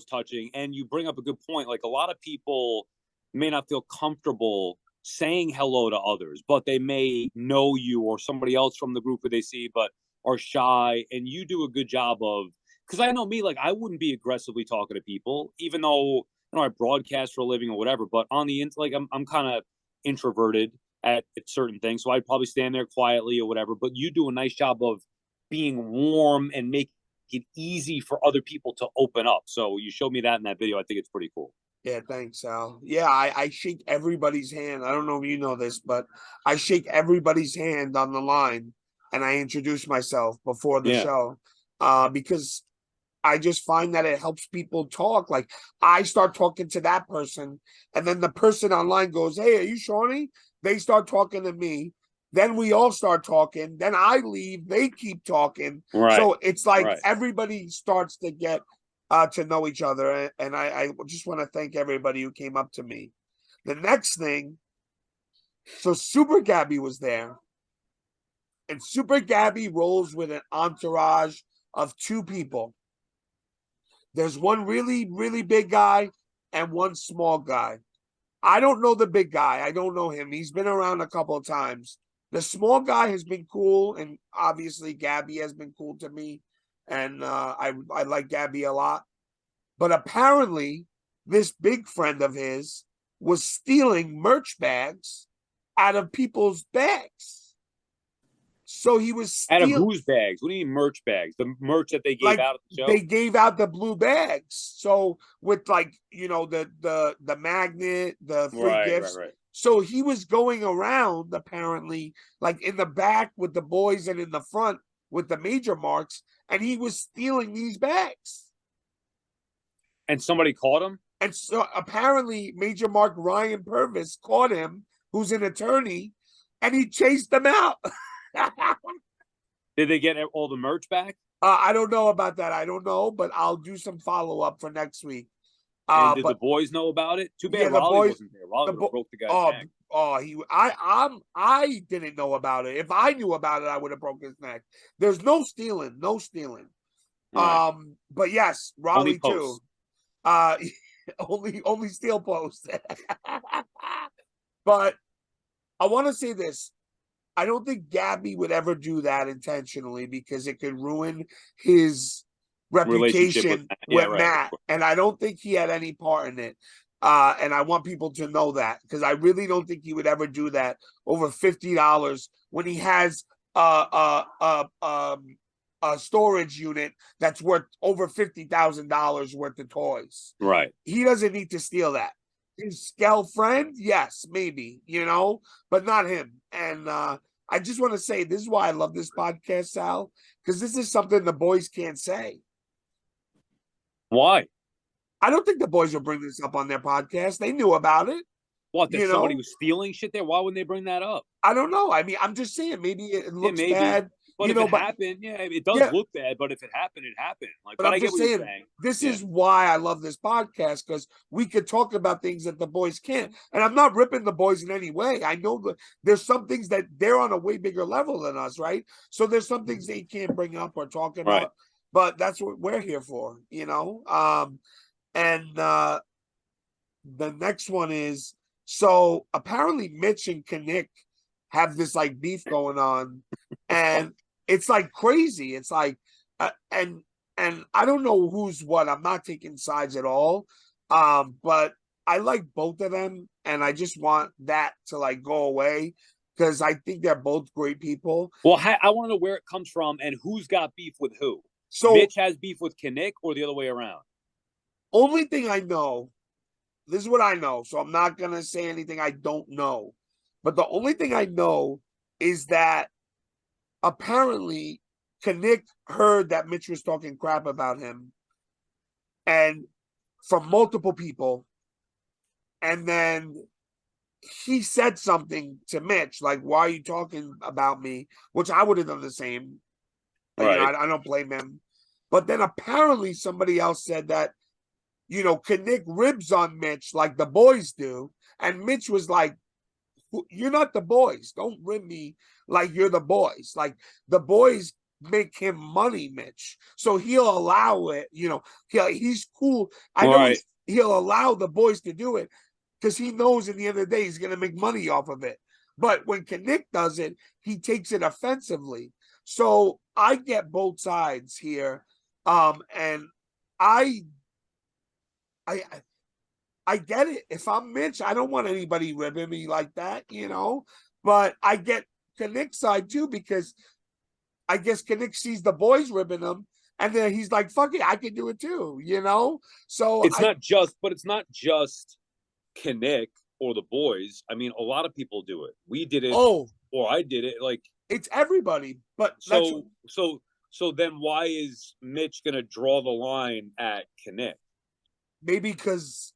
touching. And you bring up a good point. Like, a lot of people may not feel comfortable saying hello to others, but they may know you or somebody else from the group that they see, but are shy. And you do a good job of, because I know me, like, I wouldn't be aggressively talking to people, even though I broadcast for a living or whatever. But on the like, I'm kind of introverted at certain things, so I'd probably stand there quietly or whatever. But you do a nice job of being warm and make it easy for other people to open up. So you showed me that in that video. I think it's pretty cool. Yeah, thanks, Sal. Yeah, I shake everybody's hand. I don't know if you know this, but I shake everybody's hand on the line, and I introduce myself before the show. because I just find that it helps people talk. Like I start talking to that person, and then the person online goes, "Hey, are you Shawnee?" They start talking to me. Then we all start talking. Then I leave. They keep talking. Right. So it's like Right. everybody starts to get to know each other. And I just want to thank everybody who came up to me. The next thing, so Super Gabby was there, and Super Gabby rolls with an entourage of two people. There's one really, really big guy and one small guy. I don't know the big guy. I don't know him. He's been around a couple of times. The small guy has been cool, and obviously Gabby has been cool to me, and I like Gabby a lot. But apparently, this big friend of his was stealing merch bags out of people's bags. So he was Out of stealing. whose bags? What do you mean merch bags? The merch that they gave Like out at the show? they gave out the blue bags, so with like the magnet, the free Right. gifts. So he was going around apparently like in the back with the boys and in the front with the major marks, and he was stealing these bags. And somebody caught him? And so apparently Major Mark Ryan Purvis caught him, who's an attorney, and he chased them out. Did they get all the merch back? I don't know about that. I don't know, but I'll do some follow up for next week. And did the boys know about it? Too bad yeah, Raleigh wasn't there. Raleigh the would have broke the guy's neck. I didn't know about it. If I knew about it, I would have broke his neck. There's no stealing, no stealing. Right. But yes, Raleigh too. Only steel posts. But I want to say this. I don't think Gabby would ever do that intentionally because it could ruin his reputation with Matt. And I don't think he had any part in it. And I want people to know that because I really don't think he would ever do that over $50 when he has a storage unit that's worth over $50,000 worth of toys. Right. He doesn't need to steal that. His Skell friend, yes, maybe, but not him. And I just want to say this is why I love this podcast, Sal, because this is something the boys can't say. Why? I don't think the boys will bring this up on their podcast. They knew about it. What, that somebody was stealing shit there? Why wouldn't they bring that up? I don't know. I mean, I'm just saying, maybe it looks bad. But if it happened, it does look bad. But if it happened, it happened. But I get what you're saying. This is why I love this podcast, because we could talk about things that the boys can't. And I'm not ripping the boys in any way. I know that there's some things that they're on a way bigger level than us, right? So there's some things they can't bring up or talk about. Right. But that's what we're here for, And the next one is, so apparently Mitch and Kinnick have this like beef going on, and it's like crazy. It's like, and I don't know who's what. I'm not taking sides at all. But I like both of them, and I just want that to like go away because I think they're both great people. Well, I want to know where it comes from and who's got beef with who. So Mitch has beef with Kinnick, or the other way around? Only thing I know, this is what I know, so I'm not gonna say anything I don't know. But the only thing I know is that apparently Kinnick heard that Mitch was talking crap about him, and from multiple people, and then he said something to Mitch, like, "Why are you talking about me?" Which I would have done the same. Right. I don't blame him. But then apparently somebody else said that, Kinnick ribs on Mitch like the boys do. And Mitch was like, "You're not the boys. Don't rib me like you're the boys. Like the boys make him money, Mitch. So he'll allow it. He's cool. I know he'll allow the boys to do it because he knows in the end of the day he's going to make money off of it. But when Kinnick does it, he takes it offensively. So I get both sides here. And I get it. If I'm Mitch, I don't want anybody ribbing me like that, But I get Kinnick's side too, because I guess Kinnick sees the boys ribbing him, and then he's like, "Fuck it, I can do it too," So it's not just Kinnick or the boys. I mean, a lot of people do it. We did it. Or I did it. Like it's everybody. But so So then why is Mitch going to draw the line at Kinnick? Maybe because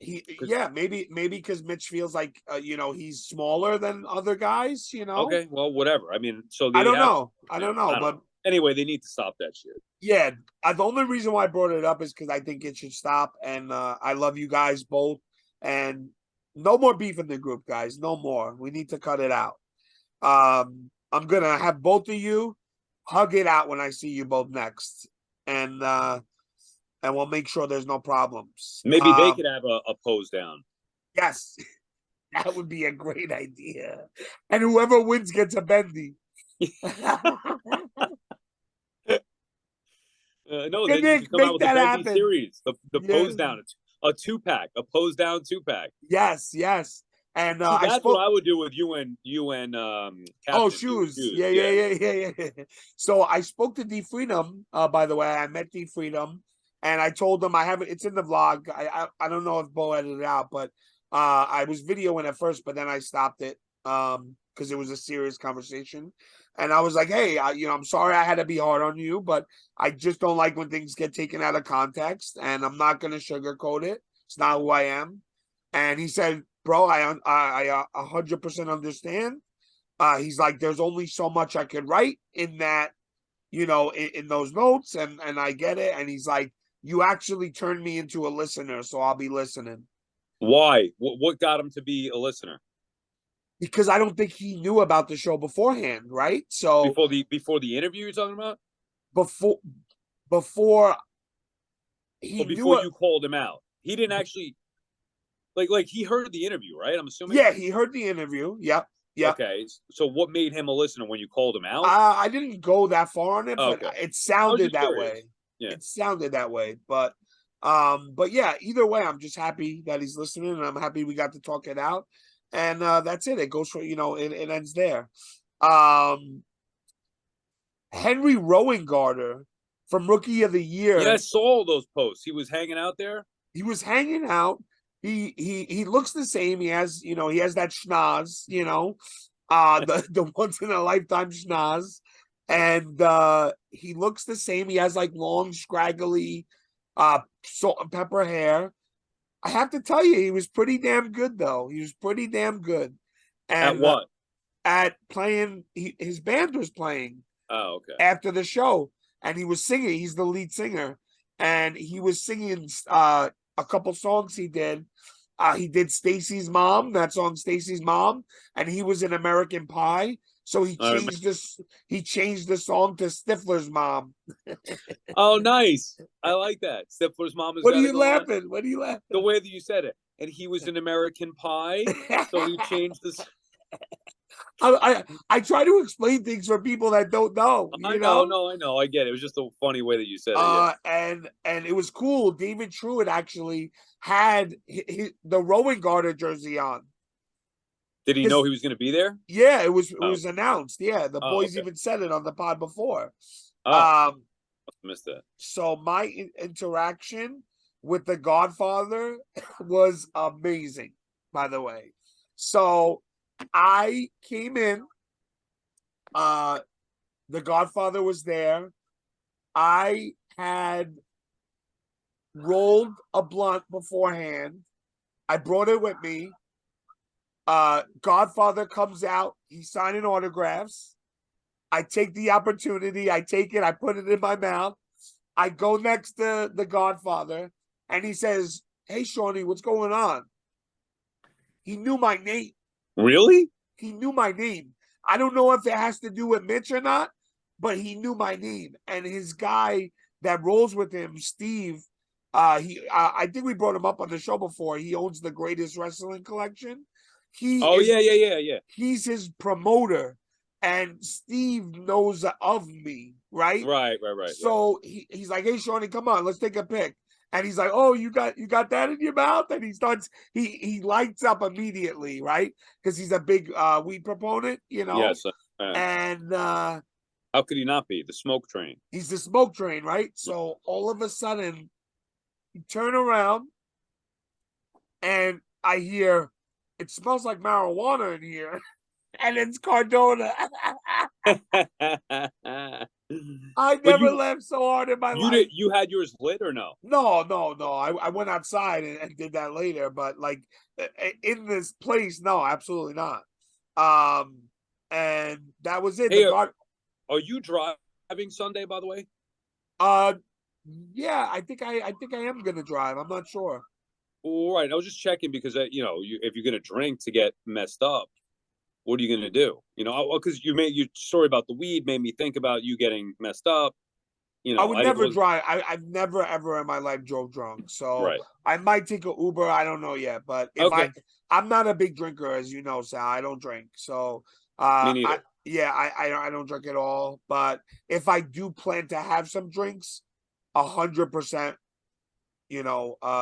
Because maybe because Mitch feels like he's smaller than other guys. okay, well, whatever. I mean, so I they don't have. know. I don't know, I don't but know. Anyway, they need to stop that shit. yeah, the only reason why I brought it up is because I think it should stop, and I love you guys both, and no more beef in the group, guys. No more. We need to cut it out. I'm gonna have both of you hug it out when I see you both next, and we'll make sure there's no problems. Maybe they could have a pose down. Yes, that would be a great idea, and whoever wins gets a bendy. No, then you Nick, should come out make with a that bendy happen. series. The Yeah. pose down. It's a 2-pack, a pose down 2-pack. Yes. And See, I that's spoke. what I would do with you and Oh, Captain. shoes. Yeah. Yeah. So I spoke to D Freedom. By the way, I met D Freedom, and I told him I have it. It's in the vlog. I don't know if Bo edited it out, but I was videoing at first, but then I stopped it because it was a serious conversation, and I was like, hey, I'm sorry I had to be hard on you, but I just don't like when things get taken out of context, and I'm not gonna sugarcoat it. It's not who I am. And he said, bro, I 100% understand. He's like, there's only so much I could write in that, in those notes, and I get it. And he's like, you actually turned me into a listener, so I'll be listening. Why? What got him to be a listener? Because I don't think he knew about the show beforehand, right? So before the interview you're talking about? Before he Before knew you called him out. He didn't actually like he heard the interview, right? I'm assuming. Yeah, he heard the interview. Yep. Okay. So what made him a listener when you called him out? I didn't go that far on it, but Okay. it sounded that curious. way. Yeah. It sounded that way. But yeah, either way, I'm just happy that he's listening, and I'm happy we got to talk it out. And that's it. It goes for it ends there. Henry Rowengarter from Rookie of the Year. Yeah, I saw all those posts. He was hanging out there. He was hanging out. He looks the same. He has that schnoz, the once in a lifetime schnoz, and he looks the same. He has like long, scraggly, salt and pepper hair. I have to tell you, he was pretty damn good, though. He was pretty damn good. And at what? At playing, his band was playing. Oh, okay. After the show, and he was singing. He's the lead singer, and he was singing a couple songs he did. He did Stacy's Mom, that song Stacy's Mom, and he was in American Pie. So he changed this. He changed the song to Stifler's Mom. Oh, nice! I like that. Stifler's Mom is. What are you laughing? What are you laughing? The way that you said it. And he was in American Pie, so he changed this. I try to explain things for people that don't know. I know. I get it. It was just a funny way that you said it. Yeah. And it was cool. David Truitt actually had the Rowengarter jersey on. Did he know he was going to be there? Yeah, it was announced. Yeah, the boys okay. even said it on the pod before. I missed that. So my interaction with the Godfather was amazing, by the way. So I came in, the Godfather was there. I had rolled a blunt beforehand. I brought it with me. Godfather comes out. He's signing autographs. I take the opportunity. I take it. I put it in my mouth. I go next to the Godfather, and he says, "Hey, Shawnee, what's going on?" He knew my name. Really? He knew my name. I don't know if it has to do with Mitch or not, but he knew my name. And his guy that rolls with him, Steve, I think we brought him up on the show before. He owns the Greatest Wrestling Collection. Yeah. He's his promoter, and Steve knows of me, right? Right. So he's like, "Hey, Shawnee, come on, let's take a pic." And he's like, "Oh, you got that in your mouth?" And he starts, he lights up immediately, right? Because he's a big weed proponent, Yes. And how could he not be? The smoke train. He's the smoke train, right? So all of a sudden, you turn around, and I hear, "It smells like marijuana in here," and it's Cardona. I But never laughed so hard in my you life. did you had yours lit or no? No, no, no. I went outside and did that later, but like in this place, no, absolutely not. Um, and that was it. The Hey, guard. are you driving Sunday, by the way? Uh, yeah, I think I am gonna drive. I'm not sure. All right, I was just checking because if you're gonna drink to get messed up, what are you gonna do? Because you made your story about the weed made me think about you getting messed up. I would I didn't never was drive. I've never ever in my life drove drunk. So right. I might take a Uber. I don't know yet. But if Okay, I'm not a big drinker, as you know, Sal. I don't drink. So me I neither. yeah, I don't drink at all. But if I do plan to have some drinks, 100%,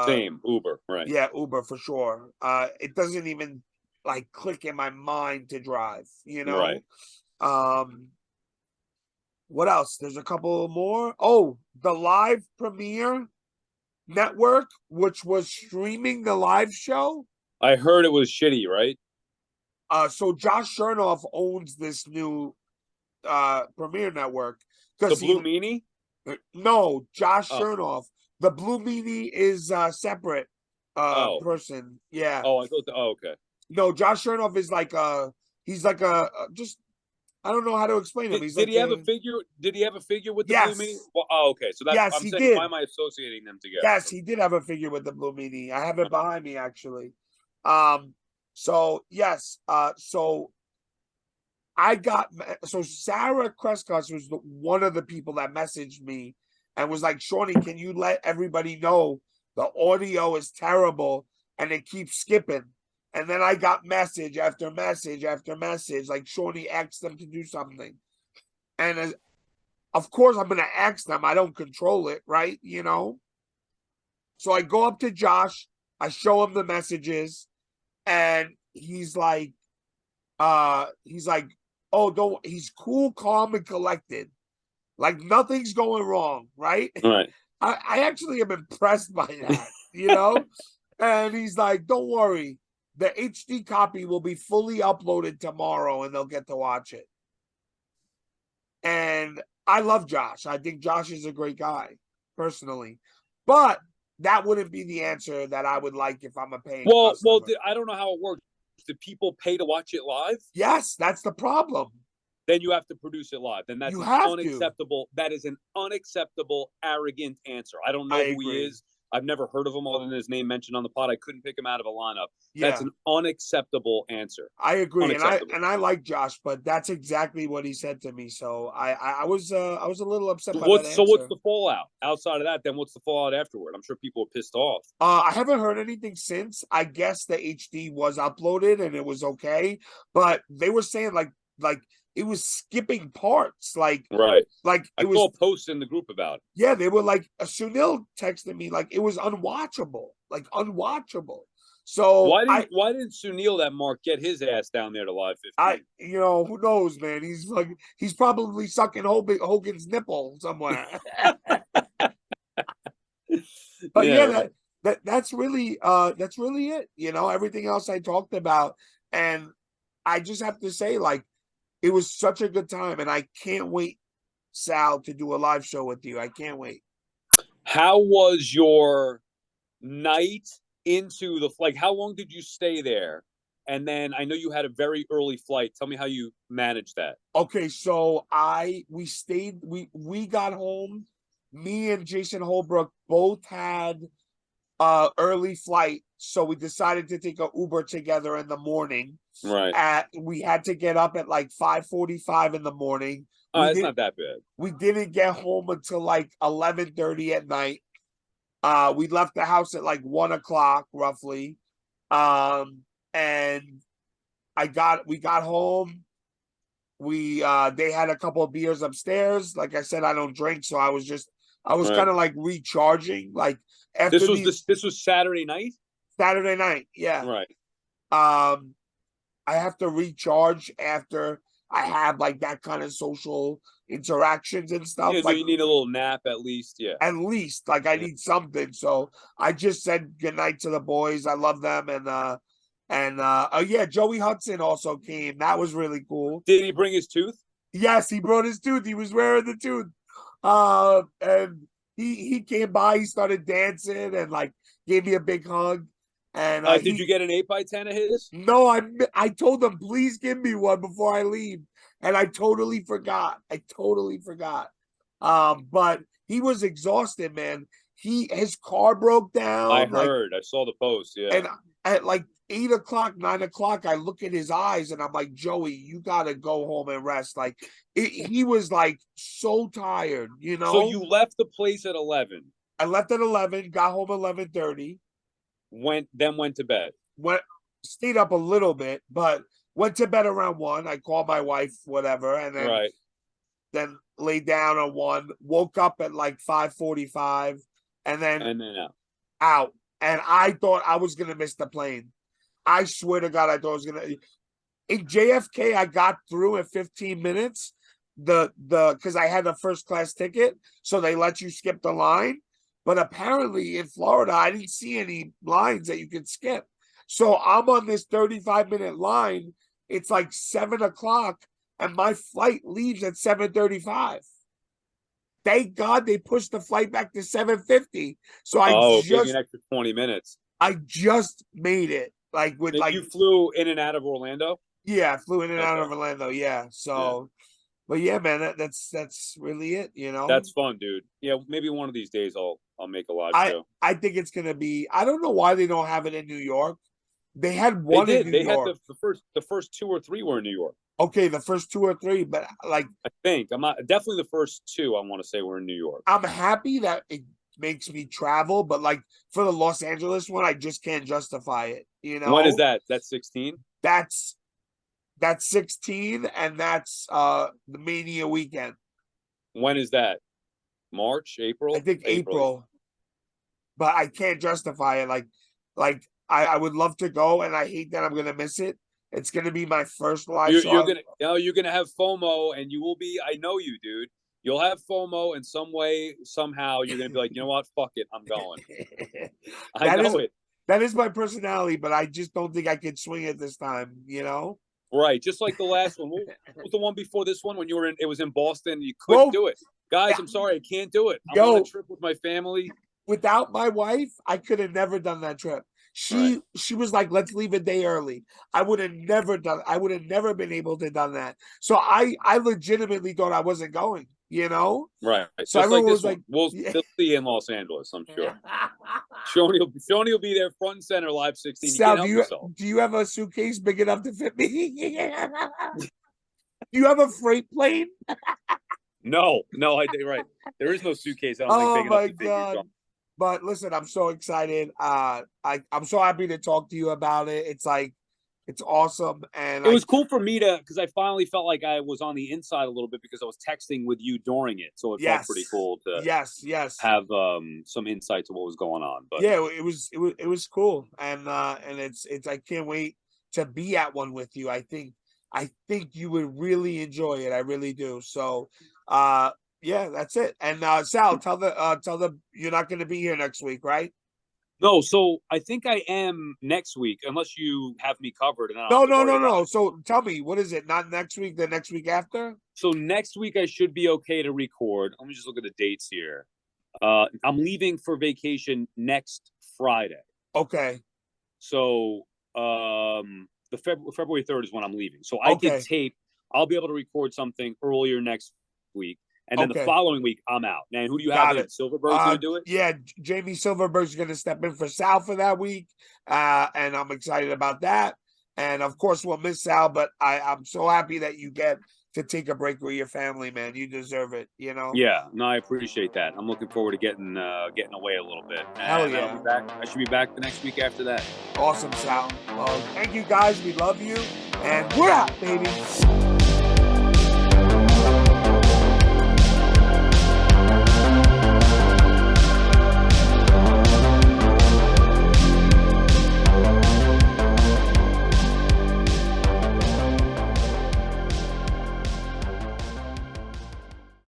Same Uber, right? yeah, Uber for sure. It doesn't even like click in my mind to drive. Right. Um, what else? There's a couple more. Oh, the live premiere network, which was streaming the live show. I heard it was shitty, right? So Josh Chernoff owns this new premiere network The because Blue Meanie. no, Josh Oh, Chernoff. The Blue Meanie is a separate oh, person. Yeah. oh! I thought. Okay. No, Josh Chernoff is like he's like just I don't know how to explain him. He's Did like he have a a figure? Did he have a figure with the Blue Meanie? yes. Well, oh, okay. So that's Yes, I'm he saying. Why did. am I associating them together? Yes, he did have a figure with the Blue Meanie. I have it behind me actually. Um, so yes, so I got so Sarah Crescos was one of the people that messaged me and was like, Shawnee, can you let everybody know the audio is terrible and it keeps skipping? And then I got message after message after message, like Shawnee asked them to do something. And of course, I'm going to ask them. I don't control it, right? So I go up to Josh, I show him the messages, and he's like, oh, don't. He's cool, calm, and collected, like nothing's going wrong, right? Right. I actually am impressed by that. And he's like, don't worry, the HD copy will be fully uploaded tomorrow, and they'll get to watch it. And I love Josh. I think Josh is a great guy, personally, but that wouldn't be the answer that I would like if I'm a paying Well, customer. I don't know how it works. Do people pay to watch it live? Yes, that's the problem. Then you have to produce it live. Then that's You an have to. unacceptable. That is an unacceptable, arrogant answer. I don't I know who he agree. is. I've never heard of him other than his name mentioned on the pod. I couldn't pick him out of a lineup. That's Yeah, an unacceptable answer. I agree, and I Unacceptable. and I like Josh, but that's exactly what he said to me. So I was a little upset So by that what's answer. the fallout outside of that? Then what's the fallout afterward? I'm sure people are pissed off. I haven't heard anything since. I guess the HD was uploaded and it was okay, but they were saying like it was skipping parts, Right. I it saw was a post in the group about it. yeah. They were like Sunil texted me like it was unwatchable, like unwatchable. So Why didn't Sunil that Mark get his ass down there to live 15? who knows, man? He's probably sucking Hogan's nipple somewhere. But Yeah, yeah, right. that's really it. Everything else I talked about, and I just have to say, like, it was such a good time, and I can't wait, Sal, to do a live show with you. I can't wait. How was your night into the like? How long did you stay there? And then I know you had a very early flight. Tell me how you managed that. Okay, so we got home. Me and Jason Holbrook both had early flight, so we decided to take a Uber together in the morning. Right. We had to get up at like 5:45 in the morning. Oh, it's not that bad. We didn't get home until like 11:30 at night. We left the house at like 1 o'clock roughly. And we got home. They had a couple of beers upstairs. Like I said, I don't drink, so I was Right. kind of like recharging. Like after This was Saturday night? Saturday night, yeah. Right. I have to recharge after I have like that kind of social interactions and stuff. Yeah, so like you need a little nap at least. Yeah. at least like I Yeah. need something. So I just said goodnight to the boys. I love them, and yeah, Joey Hudson also came. That was really cool. Did he bring his tooth? Yes, he brought his tooth. He was wearing the tooth. And he came by. He started dancing and like gave me a big hug. And Did you get an 8x10 of his? no, I told him please give me one before I leave, and I totally forgot. But he was exhausted, man. His car broke I down. Like, heard. I saw the post. Yeah. and at like 8 o'clock, 9 o'clock, I look at his eyes and I'm like, Joey, you gotta go home and rest. Like, he was like so tired, you know. So you left the place at 11. I left at 11, got home 11:30. Went to bed. Stayed up a little bit, but went to bed around 1. I called my wife, whatever, and then laid down at 1. Woke up at like 5:45, and then out. And I thought I was gonna miss the plane. I swear to God, I thought I was gonna. In JFK, I got through in 15 minutes. Because I had a first class ticket, so they let you skip the line. But apparently in Florida, I didn't see any lines that you could skip. So I'm on this 35-minute line. It's like 7 o'clock, and my flight leaves at 7:35. Thank God they pushed the flight back to 7:50. So gave you an extra 20 minutes. I just made it. Like with you flew in and out of Orlando? Yeah, I flew in and out of Orlando. Yeah. So but yeah, man, that's really it, you know. That's fun, dude. Yeah, maybe one of these days I'll make a live show. I think it's gonna be. I don't know why they don't have it in New York. They had one in New York. Had the first 2 or 3 were in New York. Okay, the first 2 or 3, but like I think I'm not definitely the first 2. I want to say were in New York. I'm happy that it makes me travel, but like for the Los Angeles one, I just can't justify it. You know, when is that? That's 16. That's 16, and that's the Mania weekend. When is that? March, April? I think April. But I can't justify it. Like I would love to go, and I hate that I'm gonna miss it. It's gonna be my first live show. You're gonna have FOMO, and you will be. I know you, dude. You'll have FOMO in some way, somehow. You're gonna be like, you know what? Fuck it, I'm going. I know it. That is my personality, but I just don't think I could swing it this time. You know. Right, just like the last one. What was the one before this one when you were in? It was in Boston. You couldn't do it, guys. I'm sorry, I can't do it. I'm on a trip with my family. Without my wife, I could have never done that trip. She was like, let's leave a day early. I would have never been able to done that. So I legitimately thought I wasn't going, you know? Right. So everyone was like, we'll still see you in Los Angeles, I'm sure. Shoney will be there front and center, live 16. Sal, do you have a suitcase big enough to fit me? Do you have a freight plane? No, I did right. There is no suitcase. I don't think big enough to God. But listen, I'm so excited. I'm so happy to talk to you about it. It's like, it's awesome. And it was cool for me because I finally felt like I was on the inside a little bit because I was texting with you during it. So it felt pretty cool to have some insight to what was going on. But yeah, it was cool. And it's I can't wait to be at one with you. I think you would really enjoy it. I really do. So yeah, that's it. And Sal, tell the you're not going to be here next week, right? No, so I think I am next week, unless you have me covered. And no. So tell me, what is it? Not next week, the next week after? So next week I should be okay to record. Let me just look at the dates here. I'm leaving for vacation next Friday. Okay. So the February 3rd is when I'm leaving. So I did tape. I'll be able to record something earlier next week. And then the following week, I'm out. Man, who do you have? Silverberg's going to do it? Yeah, Jamie Silverberg's going to step in for Sal for that week. And I'm excited about that. And, of course, we'll miss Sal, but I'm so happy that you get to take a break with your family, man. You deserve it, you know? Yeah, no, I appreciate that. I'm looking forward to getting away a little bit. Hell yeah. I'll be back. I should be back the next week after that. Awesome, Sal. Well, thank you, guys. We love you. And we're out, baby.